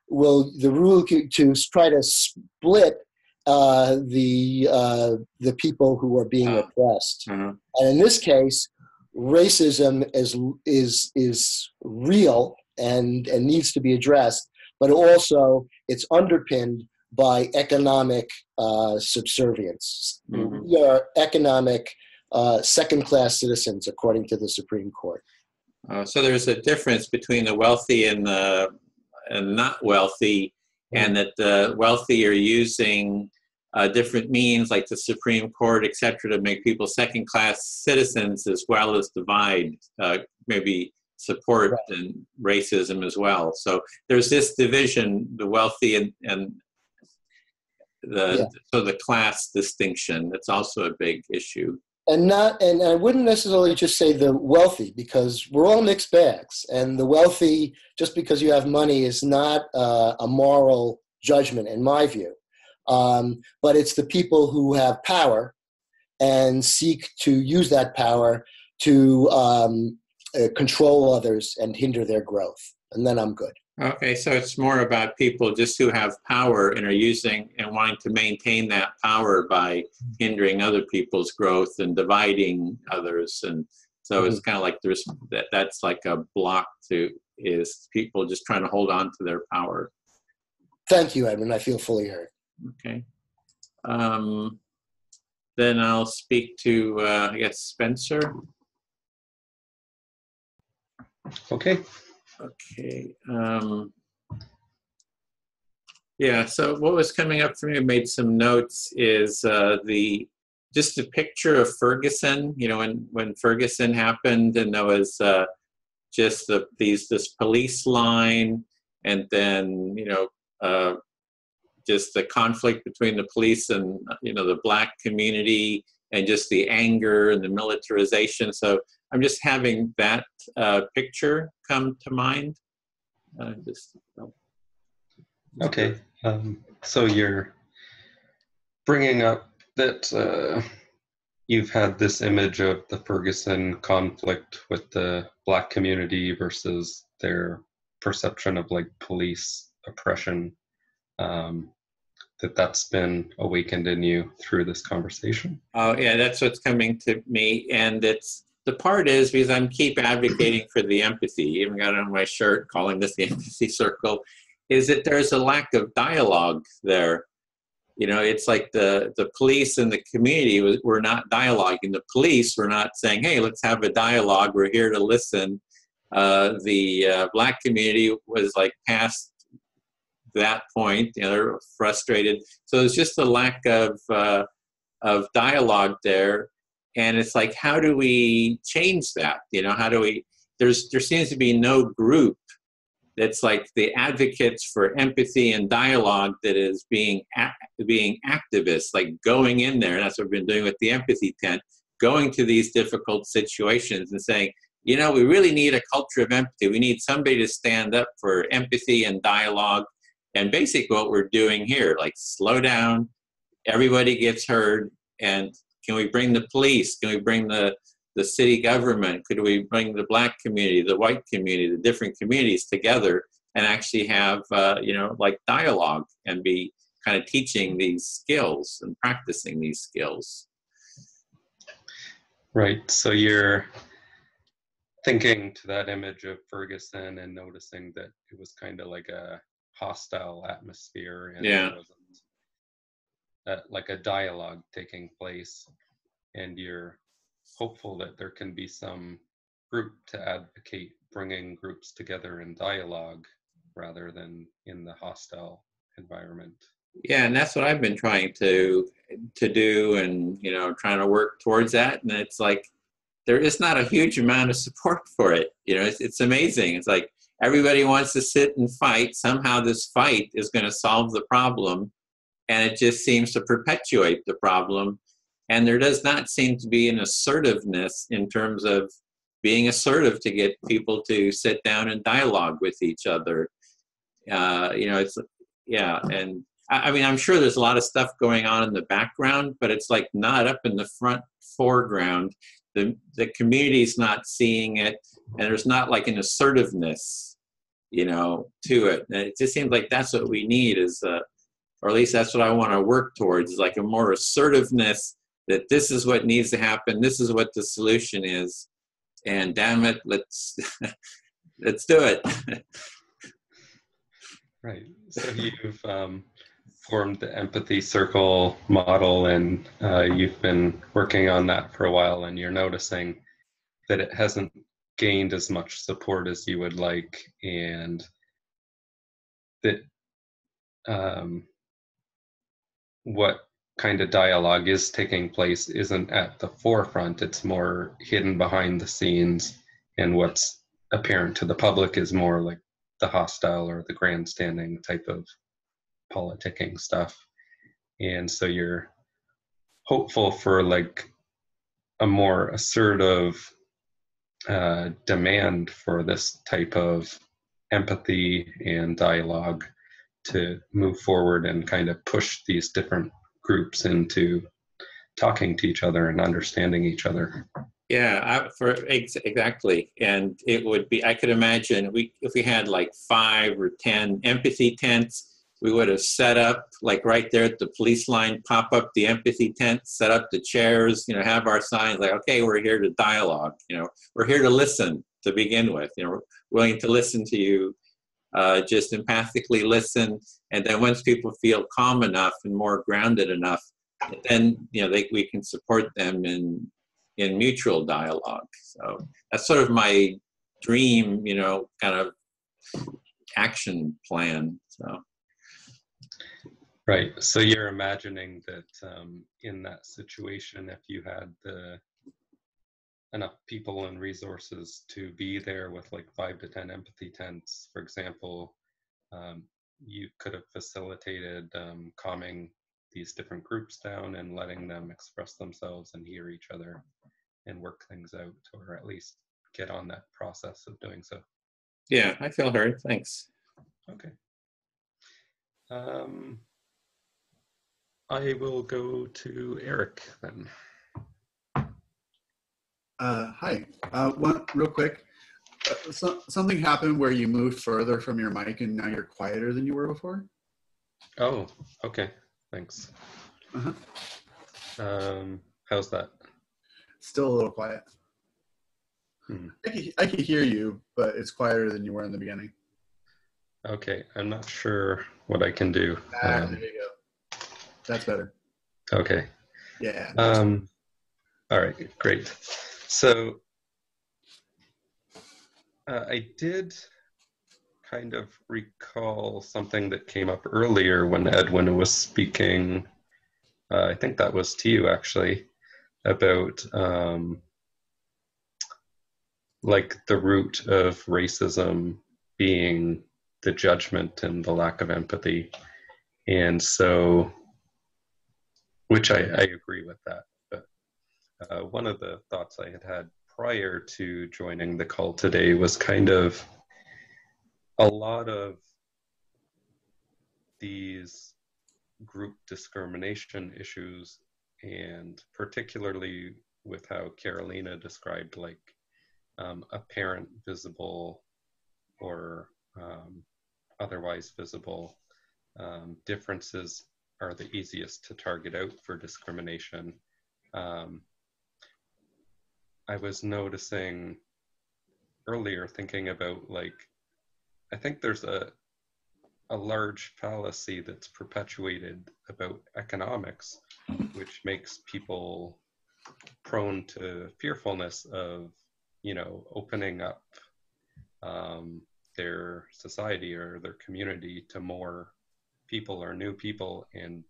will the rule to try to split the people who are being oppressed. And in this case, racism is real and needs to be addressed, but also it's underpinned by economic subservience. We are economic second-class citizens, according to the Supreme Court. So there's a difference between the wealthy and the not wealthy, and that the wealthy are using different means like the Supreme Court, et cetera, to make people second-class citizens, as well as divide, maybe support and racism as well. So there's this division, the wealthy and the class distinction. That's also a big issue. And I wouldn't necessarily just say the wealthy, because we're all mixed bags. And the wealthy, just because you have money, is not a moral judgment, in my view. But it's the people who have power and seek to use that power to control others and hinder their growth. And then I'm good. Okay, so it's more about people just who have power and are using and wanting to maintain that power by hindering other people's growth and dividing others. And so it's kind of like that's like a block is people just trying to hold on to their power. Thank you, Edwin. I feel fully heard. Okay. Then I'll speak to, I guess, Spencer. Okay. Okay. Yeah, so what was coming up for me, I made some notes, is just a picture of Ferguson, when Ferguson happened, and there was just this police line, and then, just the conflict between the police and, the Black community, and just the anger and the militarization. So I'm just having that picture come to mind. Okay, so you're bringing up that you've had this image of the Ferguson conflict with the Black community versus their perception of like police oppression, that's been awakened in you through this conversation. Oh yeah, that's what's coming to me. And the part is, because I keep advocating for the empathy, even got it on my shirt calling this the empathy circle, is that there's a lack of dialogue there. It's like the police and the community were not dialoguing. The police were not saying, hey, let's have a dialogue, we're here to listen. The Black community was like past that point, they're frustrated. So it's just a lack of dialogue there. And it's like, how do we change that? How do we, there seems to be no group that's like the advocates for empathy and dialogue that is being activists, like going in there. And that's what we've been doing with the empathy tent, going to these difficult situations and saying, we really need a culture of empathy. We need somebody to stand up for empathy and dialogue. And basically what we're doing here, like slow down, everybody gets heard, and can we bring the police? Can we bring the city government? Could we bring the Black community, the white community, the different communities together and actually have, like dialogue and be kind of teaching these skills and practicing these skills? Right. So you're thinking to that image of Ferguson and noticing that it was kind of like a hostile atmosphere, and there wasn't like a dialogue taking place, and you're hopeful that there can be some group to advocate bringing groups together in dialogue rather than in the hostile environment. Yeah, and that's what I've been trying to do, and trying to work towards that. And it's like there is not a huge amount of support for it. It's amazing. It's like everybody wants to sit and fight. Somehow this fight is going to solve the problem, and it just seems to perpetuate the problem. And there does not seem to be an assertiveness in terms of being assertive to get people to sit down and dialogue with each other. And I mean, I'm sure there's a lot of stuff going on in the background, but it's like not up in the front foreground. The community's not seeing it, and there's not like an assertiveness, you know, to it. And it just seems like that's what we need is, or at least that's what I want to work towards, is like a more assertiveness that this is what needs to happen. This is what the solution is. And damn it, let's, let's do it. Right. So you've formed the empathy circle model, and you've been working on that for a while, and you're noticing that it hasn't gained as much support as you would like, and that what kind of dialogue is taking place isn't at the forefront. It's more hidden behind the scenes, and what's apparent to the public is more like the hostile or the grandstanding type of politicking stuff. And so you're hopeful for like a more assertive demand for this type of empathy and dialogue to move forward and kind of push these different groups into talking to each other and understanding each other. Yeah, exactly. And it would be, I could imagine if we had like 5 or 10 empathy tents, we would have set up like right there at the police line, pop up the empathy tent, set up the chairs, you know, have our signs like, okay, we're here to dialogue, you know, we're here to listen to begin with, you know, we're willing to listen to you, just empathically listen. And then once people feel calm enough and more grounded enough, then, you know, we can support them in mutual dialogue. So that's sort of my dream, you know, kind of action plan. So. Right. So you're imagining that in that situation, if you had enough people and resources to be there with like 5 to 10 empathy tents, for example, you could have facilitated calming these different groups down and letting them express themselves and hear each other and work things out, or at least get on that process of doing so. Yeah, I feel heard. Thanks. Okay. I will go to Eric then. Hi. One real quick. Something happened where you moved further from your mic and now you're quieter than you were before? Oh, okay. Thanks. Uh-huh. How's that? Still a little quiet. I can hear you, but it's quieter than you were in the beginning. Okay. I'm not sure what I can do. There you go. That's better. Okay. Yeah. All right, great. So I did kind of recall something that came up earlier when Edwin was speaking. I think that was to you actually, about like the root of racism being the judgment and the lack of empathy. And so, which I agree with that. But one of the thoughts I had prior to joining the call today was kind of a lot of these group discrimination issues, and particularly with how Carolina described like apparent visible or otherwise visible differences are the easiest to target out for discrimination. I was noticing earlier, thinking about like, I think there's a large fallacy that's perpetuated about economics, which makes people prone to fearfulness of, you know, opening up their society or their community to more people or new people, and,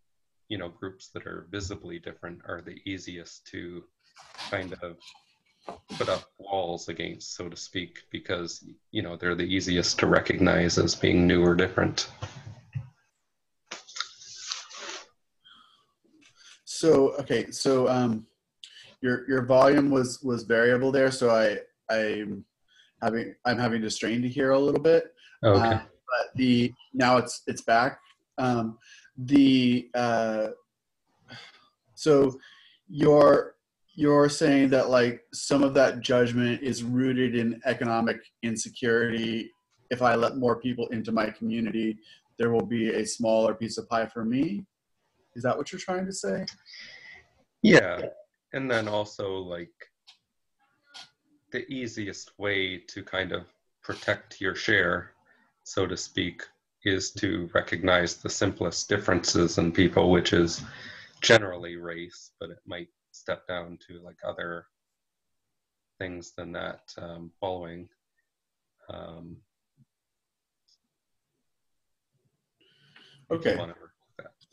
you know, groups that are visibly different are the easiest to kind of put up walls against, so to speak, because, you know, they're the easiest to recognize as being new or different. So okay, so your volume was variable there, so I'm having to strain to hear a little bit. Okay. But now it's back. so you're saying that like some of that judgment is rooted in economic insecurity. If I let more people into my community, there will be a smaller piece of pie for me. Is that what you're trying to say? Yeah. And then also like the easiest way to kind of protect your share, so to speak, is to recognize the simplest differences in people, which is generally race, but it might step down to like other things than that following. Okay.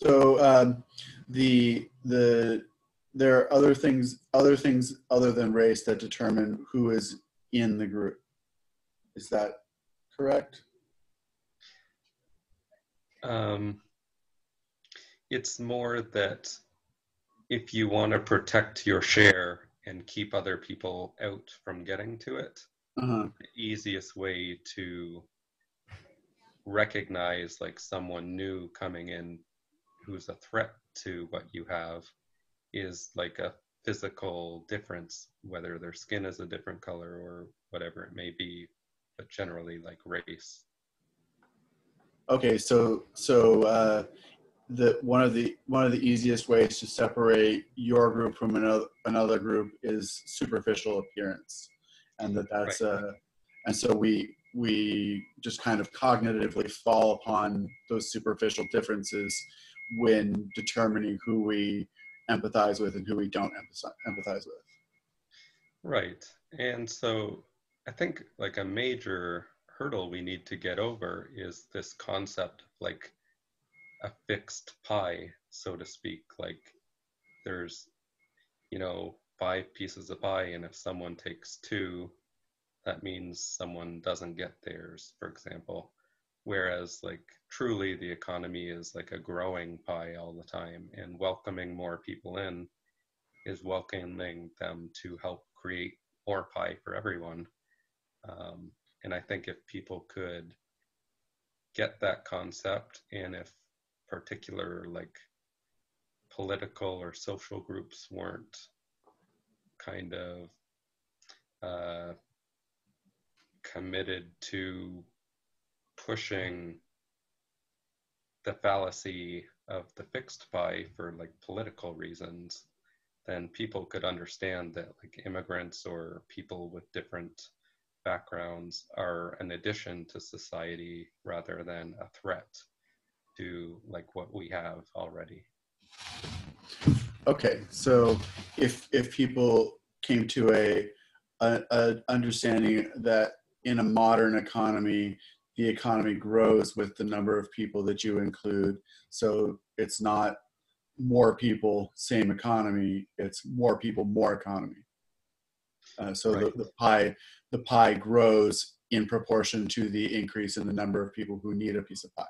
So there are other things other than race that determine who is in the group. Is that correct? It's more that if you want to protect your share and keep other people out from getting to it, the easiest way to recognize like someone new coming in who's a threat to what you have is like a physical difference, whether their skin is a different color or whatever it may be, but generally like race. Okay, so one of the easiest ways to separate your group from another group is superficial appearance, and that's right. And so we just kind of cognitively fall upon those superficial differences when determining who we empathize with and who we don't empathize with. Right. And so I think like a major hurdle we need to get over is this concept of like a fixed pie, so to speak. Like there's, 5 pieces of pie, and if someone takes 2, that means someone doesn't get theirs, for example. Whereas like truly the economy is like a growing pie all the time, and welcoming more people in is welcoming them to help create more pie for everyone. And I think if people could get that concept, and if particular like political or social groups weren't kind of committed to pushing the fallacy of the fixed pie for like political reasons, then people could understand that like immigrants or people with different backgrounds are an addition to society rather than a threat to like what we have already. Okay, so if people came to a understanding that in a modern economy, the economy grows with the number of people that you include, so it's not more people, same economy, it's more people, more economy. So right. the pie grows in proportion to the increase in the number of people who need a piece of pie.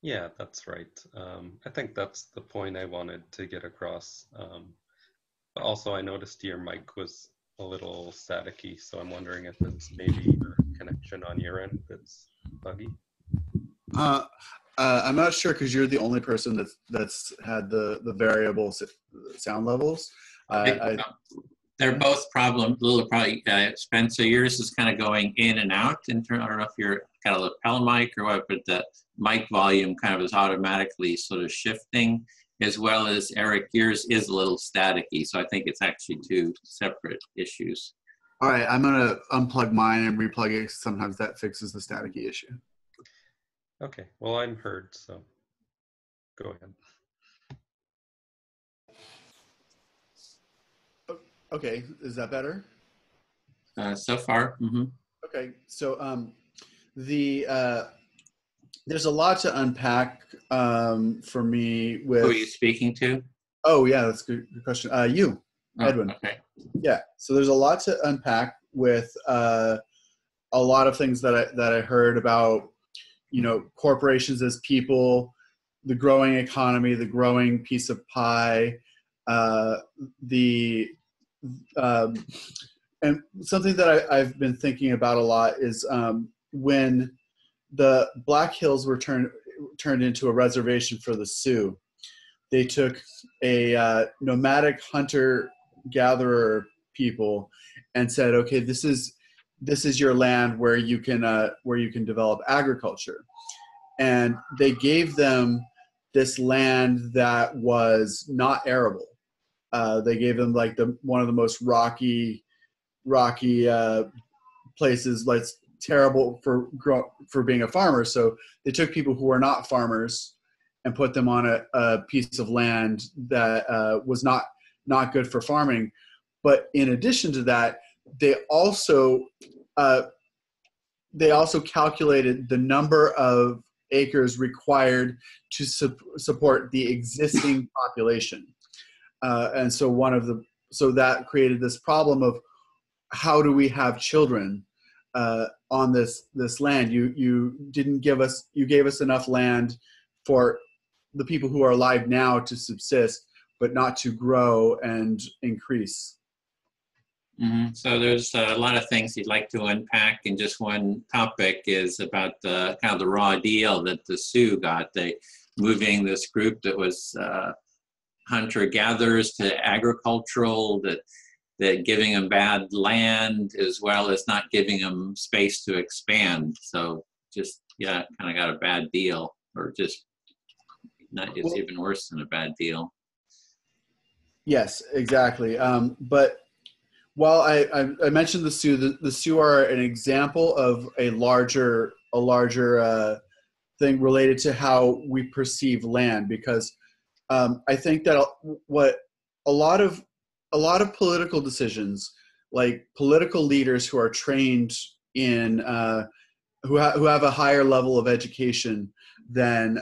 Yeah, that's right. I think that's the point I wanted to get across. But also I noticed your mic was a little staticky, so I'm wondering if it's maybe your connection on your end that's buggy. I'm not sure, because you're the only person that's had the variable sound levels. They're both little probably, Spencer, yours is kind of going in and out. I don't know if you're got a lapel mic or what, but the mic volume kind of is automatically sort of shifting, as well as Eric, yours is a little staticky. So I think it's actually 2 separate issues. All right, I'm gonna unplug mine and replug it. Sometimes that fixes the staticky issue. Okay, well, I'm heard, so go ahead. Okay, is that better? So far. Mm-hmm. Okay, so there's a lot to unpack for me with. Who are you speaking to? Oh yeah, that's a good question. You, Edwin. Okay. Yeah, so there's a lot to unpack with a lot of things that I heard about, corporations as people, the growing economy, the growing piece of pie, and something that I've been thinking about a lot is when the Black Hills were turned into a reservation for the Sioux. They took a nomadic hunter-gatherer people and said, okay, this is your land where you can develop agriculture. And they gave them this land that was not arable. They gave them like one of the most rocky places. Like, it's terrible for being a farmer. So they took people who were not farmers and put them on a piece of land that was not good for farming. But in addition to that, they also calculated the number of acres required to support the existing population. And so that created this problem of, how do we have children on this land? You gave us enough land for the people who are alive now to subsist, but not to grow and increase. Mm-hmm. So there's a lot of things you'd like to unpack, and just one topic is about the kind of the raw deal that the Sioux got. They moving this group that was hunter-gatherers to agricultural, that giving them bad land as well as not giving them space to expand. So just, kind of got a bad deal, or just not, it's even worse than a bad deal. Yes, exactly. But while I mentioned the Sioux are an example of a larger thing related to how we perceive land, because I think that what a lot of political decisions, like political leaders who are trained in who have a higher level of education than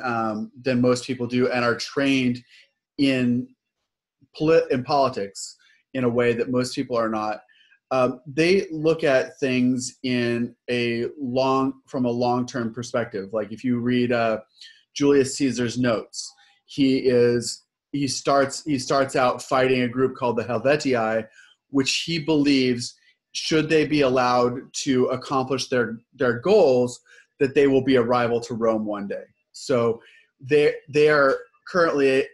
most people do, and are trained in politics in a way that most people are not. They look at things from a long-term perspective. Like, if you read Julius Caesar's notes, he starts out fighting a group called the Helvetii, which he believes, should they be allowed to accomplish their goals, that they will be a rival to Rome one day. So they are currently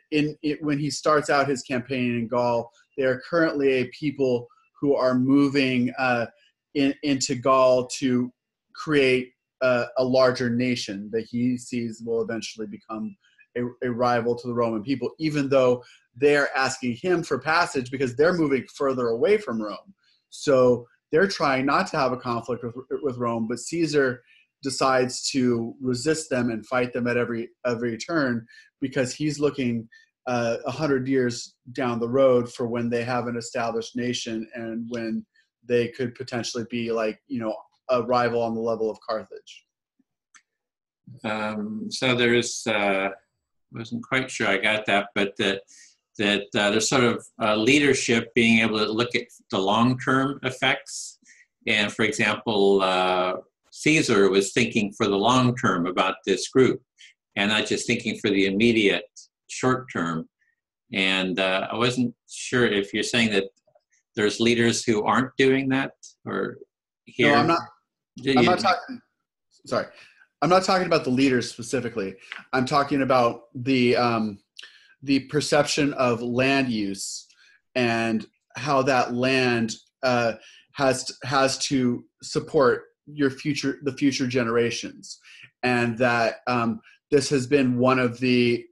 when he starts out his campaign in Gaul, they are currently a people who are moving into Gaul to create a larger nation that he sees will eventually become a rival to the Roman people, even though they're asking him for passage because they're moving further away from Rome. So they're trying not to have a conflict with Rome, but Caesar decides to resist them and fight them at every turn, because he's looking 100 years down the road for when they have an established nation and when they could potentially be like, a rival on the level of Carthage. So there's, wasn't quite sure I got that, but that there's sort of leadership being able to look at the long-term effects. And for example, Caesar was thinking for the long term about this group, and not just thinking for the immediate short term. And I wasn't sure if you're saying that there's leaders who aren't doing that, or here. No, I'm not talking. Sorry, I'm not talking about the leaders specifically. I'm talking about the perception of land use and how that land has to support the future generations, and that this has been one of the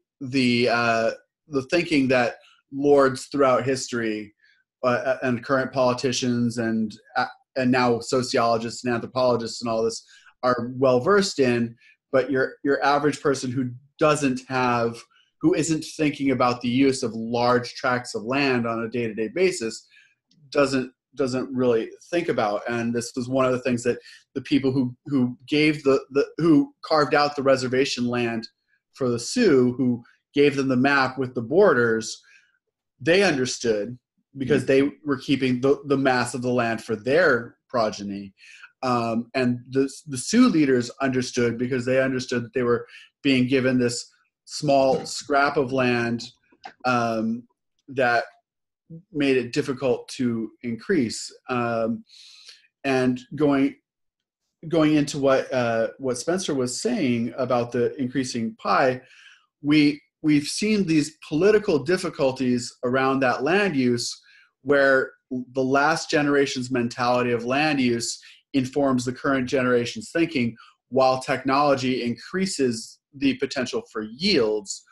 thinking that lords throughout history and current politicians and now sociologists and anthropologists and all this are well versed in, but your average person who isn't thinking about the use of large tracts of land on a day-to-day basis doesn't really think about. And this was one of the things that the people who gave who carved out the reservation land for the Sioux, who gave them the map with the borders, they understood, because they were keeping the mass of the land for their progeny. And the Sioux leaders understood, because they understood that they were being given this small scrap of land that made it difficult to increase. And going going into what Spencer was saying about the increasing pie, we've seen these political difficulties around that land use, where the last generation's mentality of land use informs the current generation's thinking, while technology increases the potential for yields.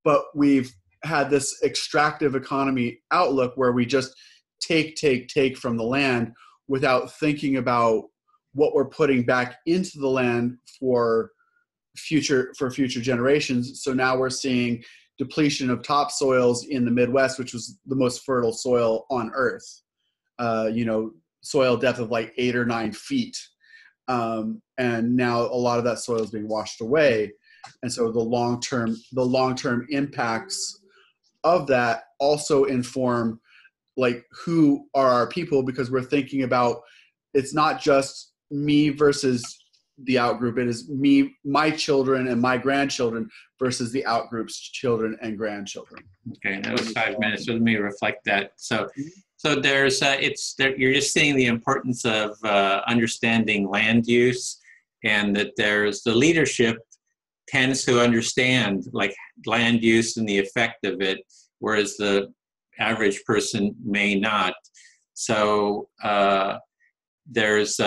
But we've had this extractive economy outlook where we just take from the land without thinking about what we're putting back into the land for future generations. So now we're seeing depletion of topsoils in the Midwest, which was the most fertile soil on Earth. Soil depth of like 8 or 9 feet, and now a lot of that soil is being washed away. And so the long-term impacts of that also inform like who are our people, because we're thinking about, it's not just me versus the outgroup, it is me, my children and my grandchildren versus the outgroup's children and grandchildren. Okay, that was 5 minutes, so let me reflect that. So there's you're just seeing the importance of understanding land use, and that there's the leadership tends to understand like land use and the effect of it, whereas the average person may not. So there's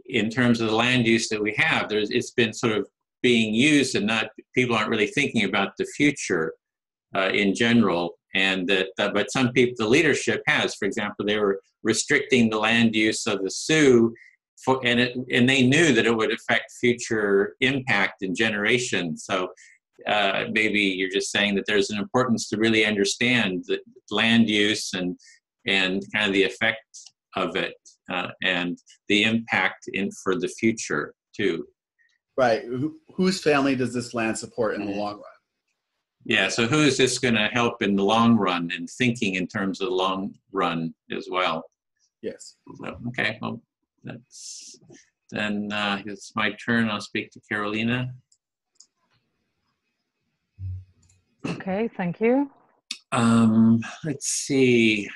in terms of the land use that we have, it's been sort of being used, and people aren't really thinking about the future in general. And but some people, the leadership has, for example, they were restricting the land use of the Sioux, and they knew that it would affect future impact and generations. So maybe you're just saying that there's an importance to really understand the land use and kind of the effect of it and the impact for the future too. Right. Whose family does this land support in the long run? Yeah. So who is this going to help in the long run, and thinking in terms of the long run as well? Yes. So, okay. Well, then it's my turn. I'll speak to Carolina. Okay, thank you. Let's see.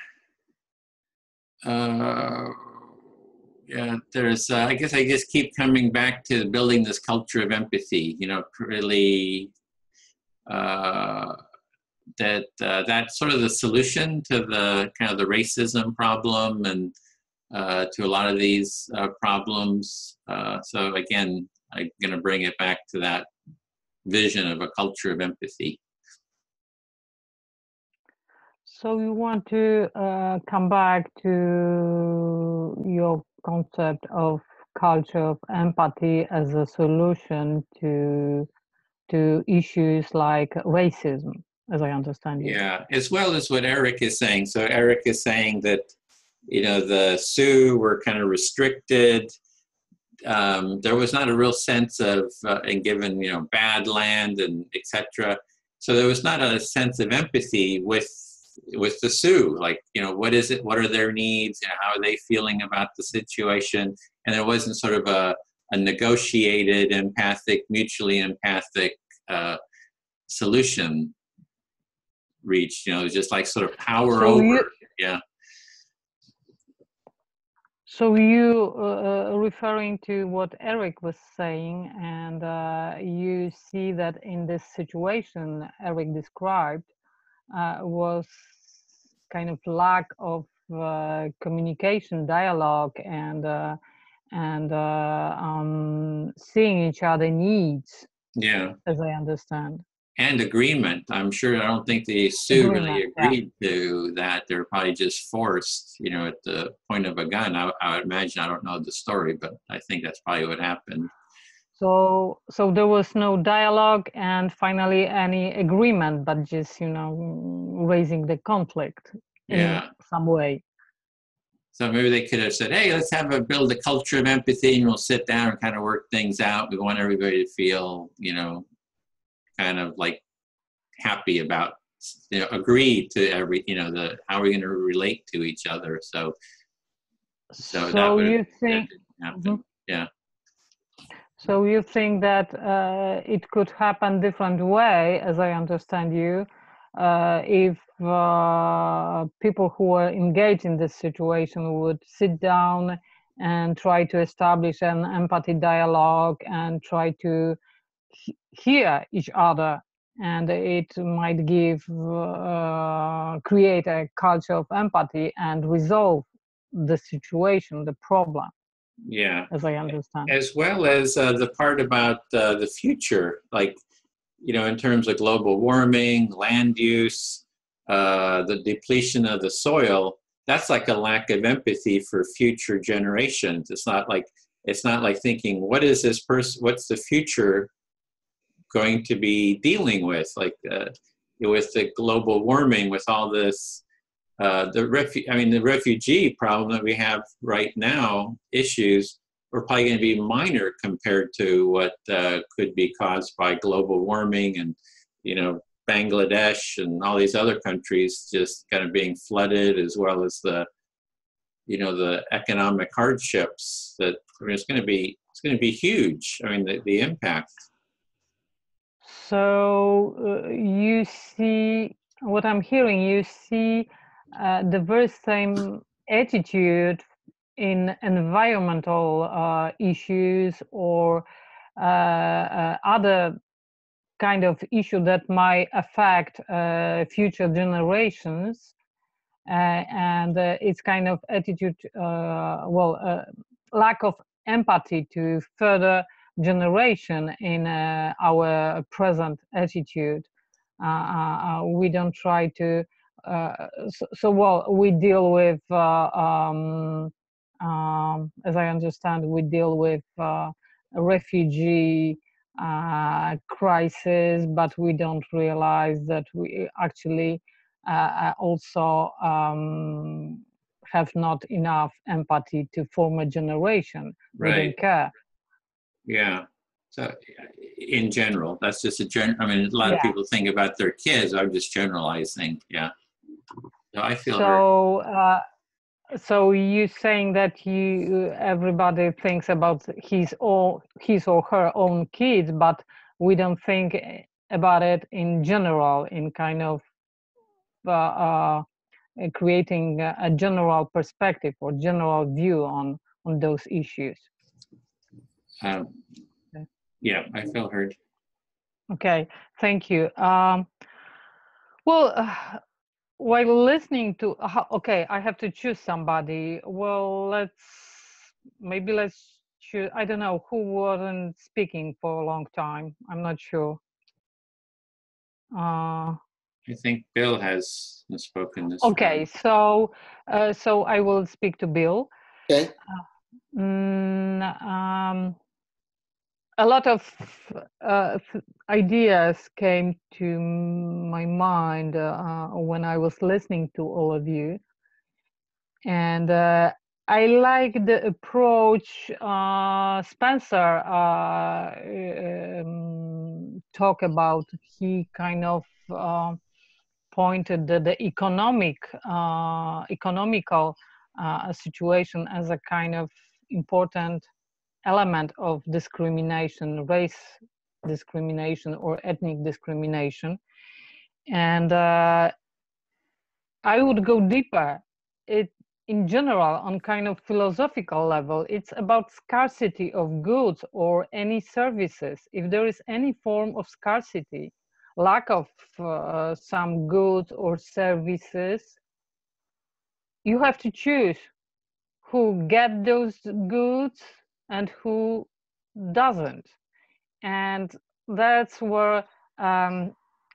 Yeah, there's, I guess I just keep coming back to building this culture of empathy, really, that's sort of the solution to the kind of the racism problem and to a lot of these problems. So again, I'm going to bring it back to that vision of a culture of empathy. So you want to come back to your concept of culture of empathy as a solution to issues like racism, as I understand you. Yeah, as well as what Eric is saying. So Eric is saying that, the Sioux were kind of restricted. There was not a real sense of, and given, bad land and etc. So there was not a sense of empathy with the Sioux, like, what is it? What are their needs? How are they feeling about the situation? And there wasn't sort of a negotiated, empathic, mutually empathic solution reached. It was just like sort of power over. Yeah. So you referring to what Eric was saying, and you see that in this situation Eric described was kind of lack of communication, dialogue, and seeing each other needs. Yeah, as I understand. And agreement. I'm sure. I don't think the Sioux really agreed to that. They're probably just forced, at the point of a gun. I would imagine. I don't know the story, but I think that's probably what happened. So there was no dialogue and finally any agreement, but just, raising the conflict in some way. So maybe they could have said, hey, let's build a culture of empathy, and we'll sit down and kind of work things out. We want everybody to feel, kind of like happy about, agree to how we're going to relate to each other. So that would you think, yeah. So you think that it could happen different way, as I understand you, if people who are engaged in this situation would sit down and try to establish an empathy dialogue and try to hear each other, and it might create a culture of empathy and resolve the situation, the problem. Yeah, as I understand. As well as the part about the future, like, in terms of global warming, land use, the depletion of the soil. That's like a lack of empathy for future generations. It's not like thinking, what's the future going to be dealing with, like with the global warming, with all this, the refugee problem that we have right now, issues are probably going to be minor compared to what could be caused by global warming, and Bangladesh and all these other countries just kind of being flooded, as well as the economic hardships that it's going to be huge. I mean, the impact. So you see, what I'm hearing, you see the very same attitude in environmental issues or other kind of issue that might affect future generations, and it's kind of attitude, lack of empathy to further generation in our present attitude. We don't try to we deal with as I understand, we deal with refugee crisis, but we don't realize that we actually also have not enough empathy to form a generation. Right. We don't care. Yeah. So in general, that's just a a lot of people think about their kids. I'm just generalizing. Yeah. So I feel so. So you're saying that everybody thinks about his or her own kids, but we don't think about it in general, in kind of creating a general perspective or general view on those issues. Yeah, I feel heard. Okay, thank you. While listening to, okay, I have to choose somebody. Well, let's choose, I don't know, who wasn't speaking for a long time. I'm not sure. I think Bill has spoken this. Okay, so I will speak to Bill. Okay. A lot of ideas came to my mind when I was listening to all of you, and I like the approach Spencer talked about. He kind of pointed the economical situation as a kind of important element of discrimination, race discrimination or ethnic discrimination. And I would go deeper. In general, on kind of philosophical level, it's about scarcity of goods or any services. If there is any form of scarcity, lack of some goods or services, you have to choose who get those goods and who doesn't. And that's where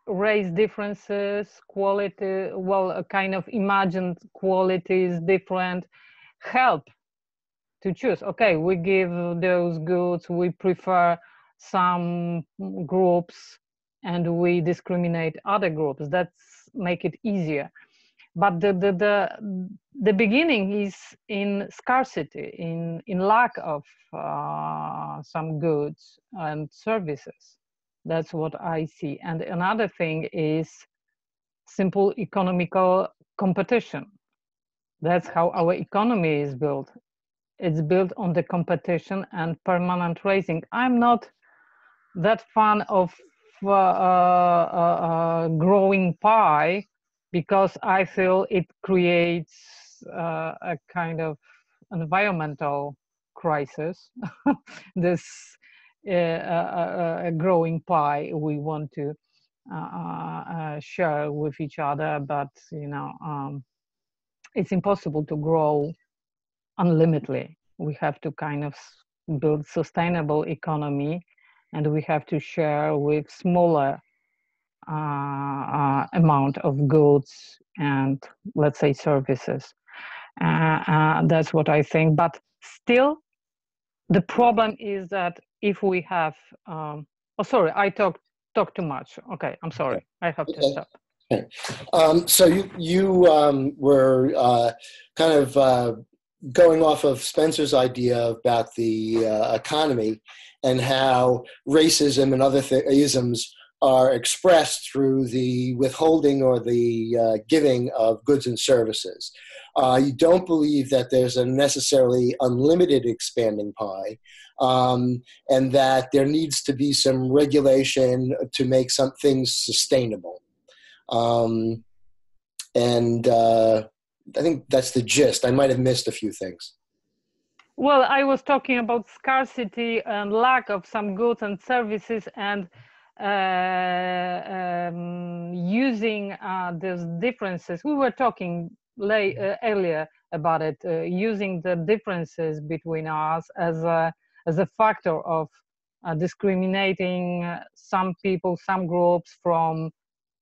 race differences, quality, a kind of imagined qualities, different, help to choose. Okay, we give those goods, we prefer some groups, and we discriminate other groups. That's make it easier. But the beginning is in scarcity, in lack of some goods and services. That's what I see. And another thing is simple economical competition. That's how our economy is built. It's built on the competition and permanent raising. I'm not that fan of growing pie, because I feel it creates a kind of environmental crisis, this growing pie we want to share with each other, but it's impossible to grow unlimitedly. We have to kind of build sustainable economy, and we have to share with smaller amount of goods and, let's say, services. That's what I think. But still, the problem is that if we have, oh, sorry, I talked too much. Okay, I'm sorry. I have to stop. Okay. So you were kind of going off of Spencer's idea about the economy and how racism and other isms are expressed through the withholding or the giving of goods and services. You don't believe that there's a necessarily unlimited expanding pie, and that there needs to be some regulation to make some things sustainable. I think that's the gist. I might have missed a few things. Well, I was talking about scarcity and lack of some goods and services, and using those differences. We were talking earlier about it, using the differences between us as a factor of discriminating some people, some groups from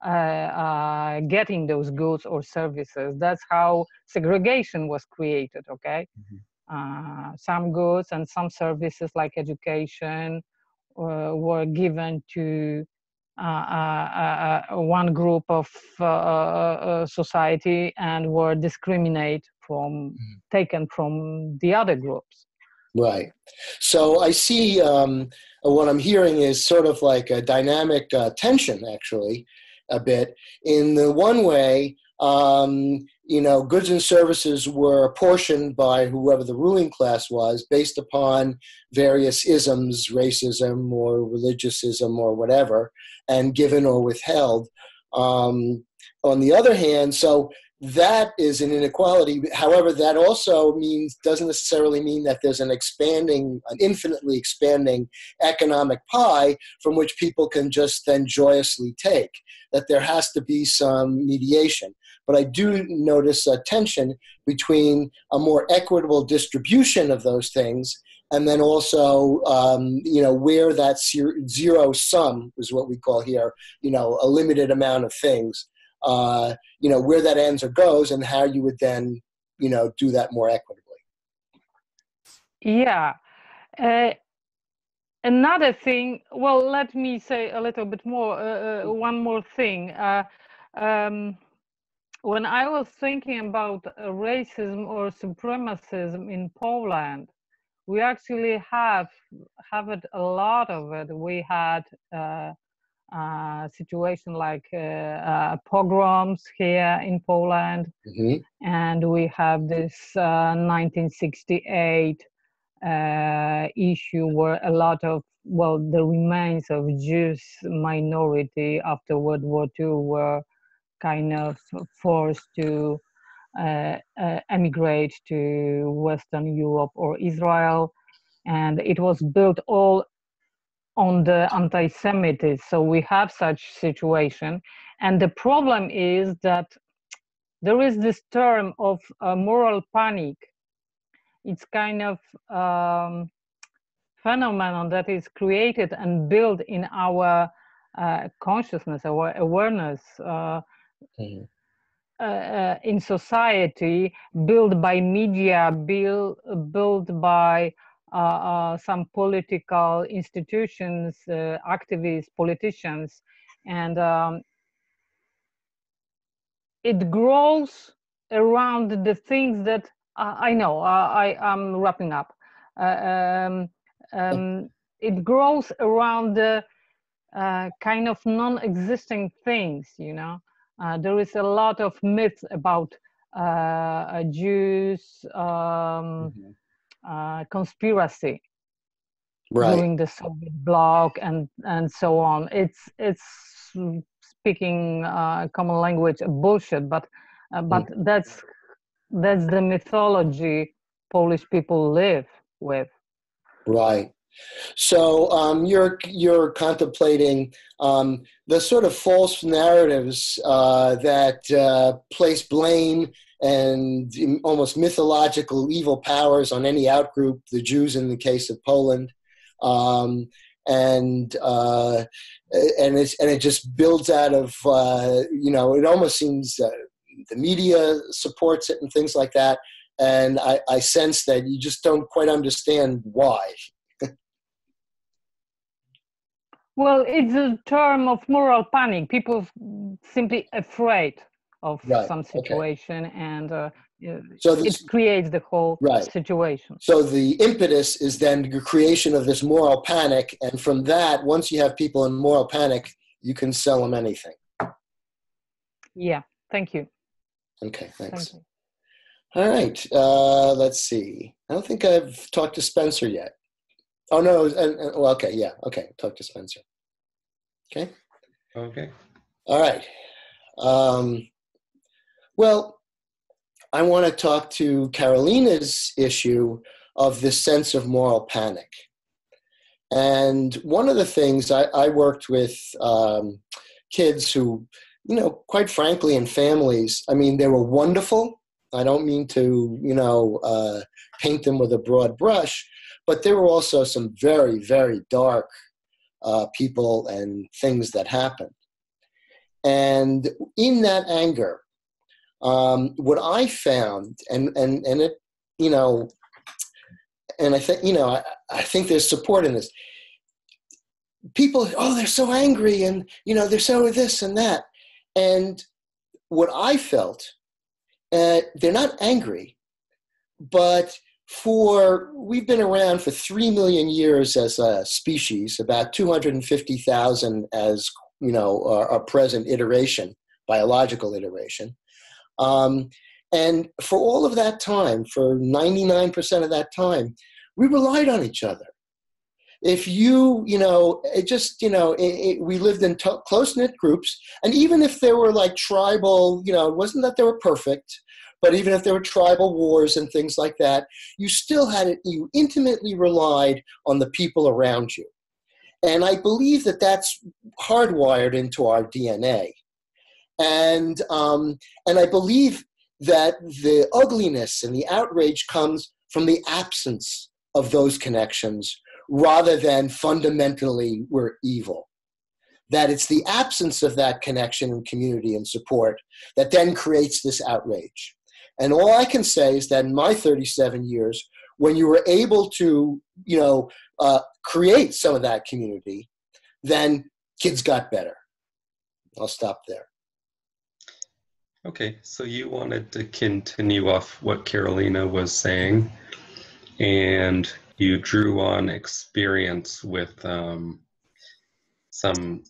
getting those goods or services. That's how segregation was created, okay? Mm-hmm. Some goods and some services like education were given to one group of society and were discriminated from, taken from the other groups. Right. So I see what I'm hearing is sort of like a dynamic tension, actually, a bit. In the one way, goods and services were apportioned by whoever the ruling class was based upon various isms, racism or religious-ism or whatever, and given or withheld. On the other hand, so that is an inequality. However, that also doesn't necessarily mean that there's an infinitely expanding economic pie from which people can just then joyously take, that there has to be some mediation. But I do notice a tension between a more equitable distribution of those things and then also, where that zero sum is what we call here, a limited amount of things. Where that ends or goes and how you would then, do that more equitably. Yeah. Another thing, well, let me say a little bit more, one more thing. When I was thinking about racism or supremacism in Poland, we actually have it, a lot of it. We had situation like pogroms here in Poland, mm-hmm. and we have this 1968 issue where a lot of, the remains of Jews minority after World War II were kind of forced to emigrate to Western Europe or Israel, and it was built all on the anti-Semitism. So we have such situation, and the problem is that there is this term of moral panic. It's kind of phenomenon that is created and built in our consciousness, our awareness in society, built by media, built by some political institutions, activists, politicians, and it grows around the things that I'm wrapping up. It grows around the kind of non-existing things, there is a lot of myths about Jews, conspiracy during the Soviet bloc and so on. It's speaking common language bullshit, but that's the mythology Polish people live with. Right. So you're contemplating the sort of false narratives that place blame and almost mythological evil powers on any outgroup, the Jews in the case of Poland, and it just builds out of it almost seems the media supports it and things like that, and I sense that you just don't quite understand why. Well, it's a term of moral panic. People simply afraid of some situation, and so it creates the whole situation. So the impetus is then the creation of this moral panic, and from that, once you have people in moral panic, you can sell them anything. Yeah, thank you. Okay, thanks. Thank you. All right, let's see. I don't think I've talked to Spencer yet. Oh, no, well, okay, yeah, okay, talk to Spencer. Okay? Okay. All right. Well, I want to talk to Carolina's issue of this sense of moral panic. And one of the things I worked with kids who, quite frankly, in families, I mean, they were wonderful. I don't mean to, paint them with a broad brush, but there were also some very, very dark people and things that happened. And in that anger, what I found, and it, and I think, I think there's support in this. People, they're so angry, and they're so this and that. And what I felt, they're not angry, but we've been around for 3 million years as a species, about 250,000 as, our present iteration, biological iteration. And for all of that time, for 99% of that time, we relied on each other. If we lived in close-knit groups, and even if there were like tribal, it wasn't that they were perfect, but even if there were tribal wars and things like that, you still you intimately relied on the people around you. And I believe that that's hardwired into our DNA. And I believe that the ugliness and the outrage comes from the absence of those connections rather than fundamentally we're evil. That it's the absence of that connection and community and support that then creates this outrage. And all I can say is that in my 37 years, when you were able to, create some of that community, then kids got better. I'll stop there. Okay, so you wanted to continue off what Carolina was saying, and you drew on experience with some,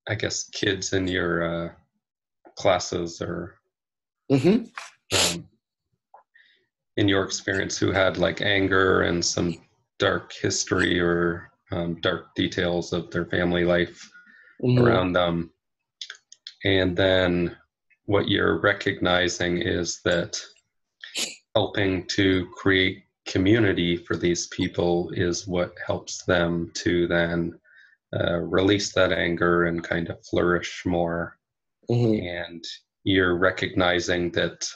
I guess, kids in your classes or in your experience who had like anger and some dark history or dark details of their family life around them. And then what you're recognizing is that helping to create community for these people is what helps them to then release that anger and kind of flourish more. And you're recognizing that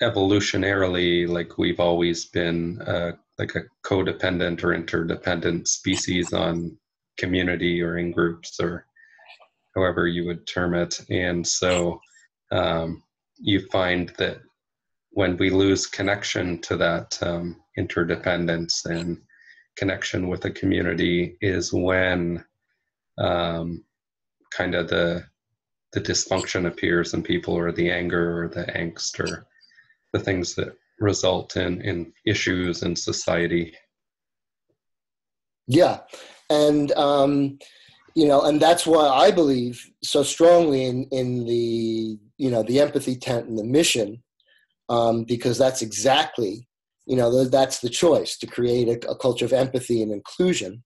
evolutionarily, like we've always been like a codependent or interdependent species on community or in groups or however you would term it. And so you find that when we lose connection to that interdependence and connection with a community is when kind of the dysfunction appears in people, or the anger or the angst or the things that result in issues in society. Yeah. And, and that's why I believe so strongly in the, the empathy tent and the mission, because that's exactly, that's the choice, to create a culture of empathy and inclusion.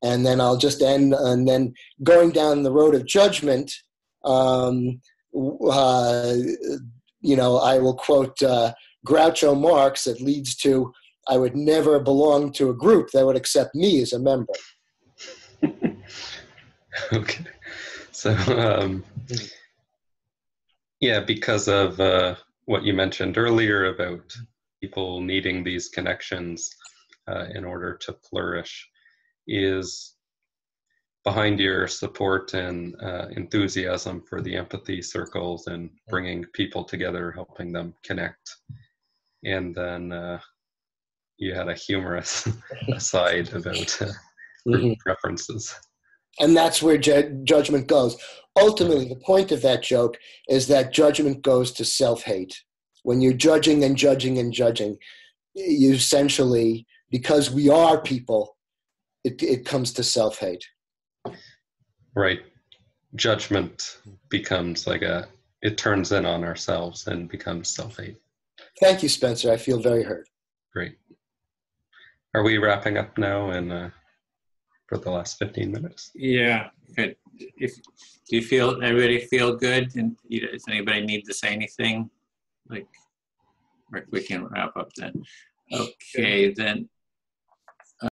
And then I'll just end, and then going down the road of judgment, I will quote Groucho Marx that leads to I would never belong to a group that would accept me as a member. Okay. So, yeah, because of what you mentioned earlier about people needing these connections in order to flourish, is behind your support and enthusiasm for the empathy circles and bringing people together, helping them connect. And then you had a humorous aside about group preferences. And that's where judgment goes. Ultimately, the point of that joke is that judgment goes to self-hate. When you're judging and judging and judging, you essentially, because we are people, it comes to self-hate. Right. Judgment becomes like it turns in on ourselves and becomes self-hate. Thank you, Spencer. I feel very heard. Great. Are we wrapping up now for the last 15 minutes? Yeah. Good. Do you feel, everybody feel good? And does anybody need to say anything? Like, we can wrap up then. Okay, then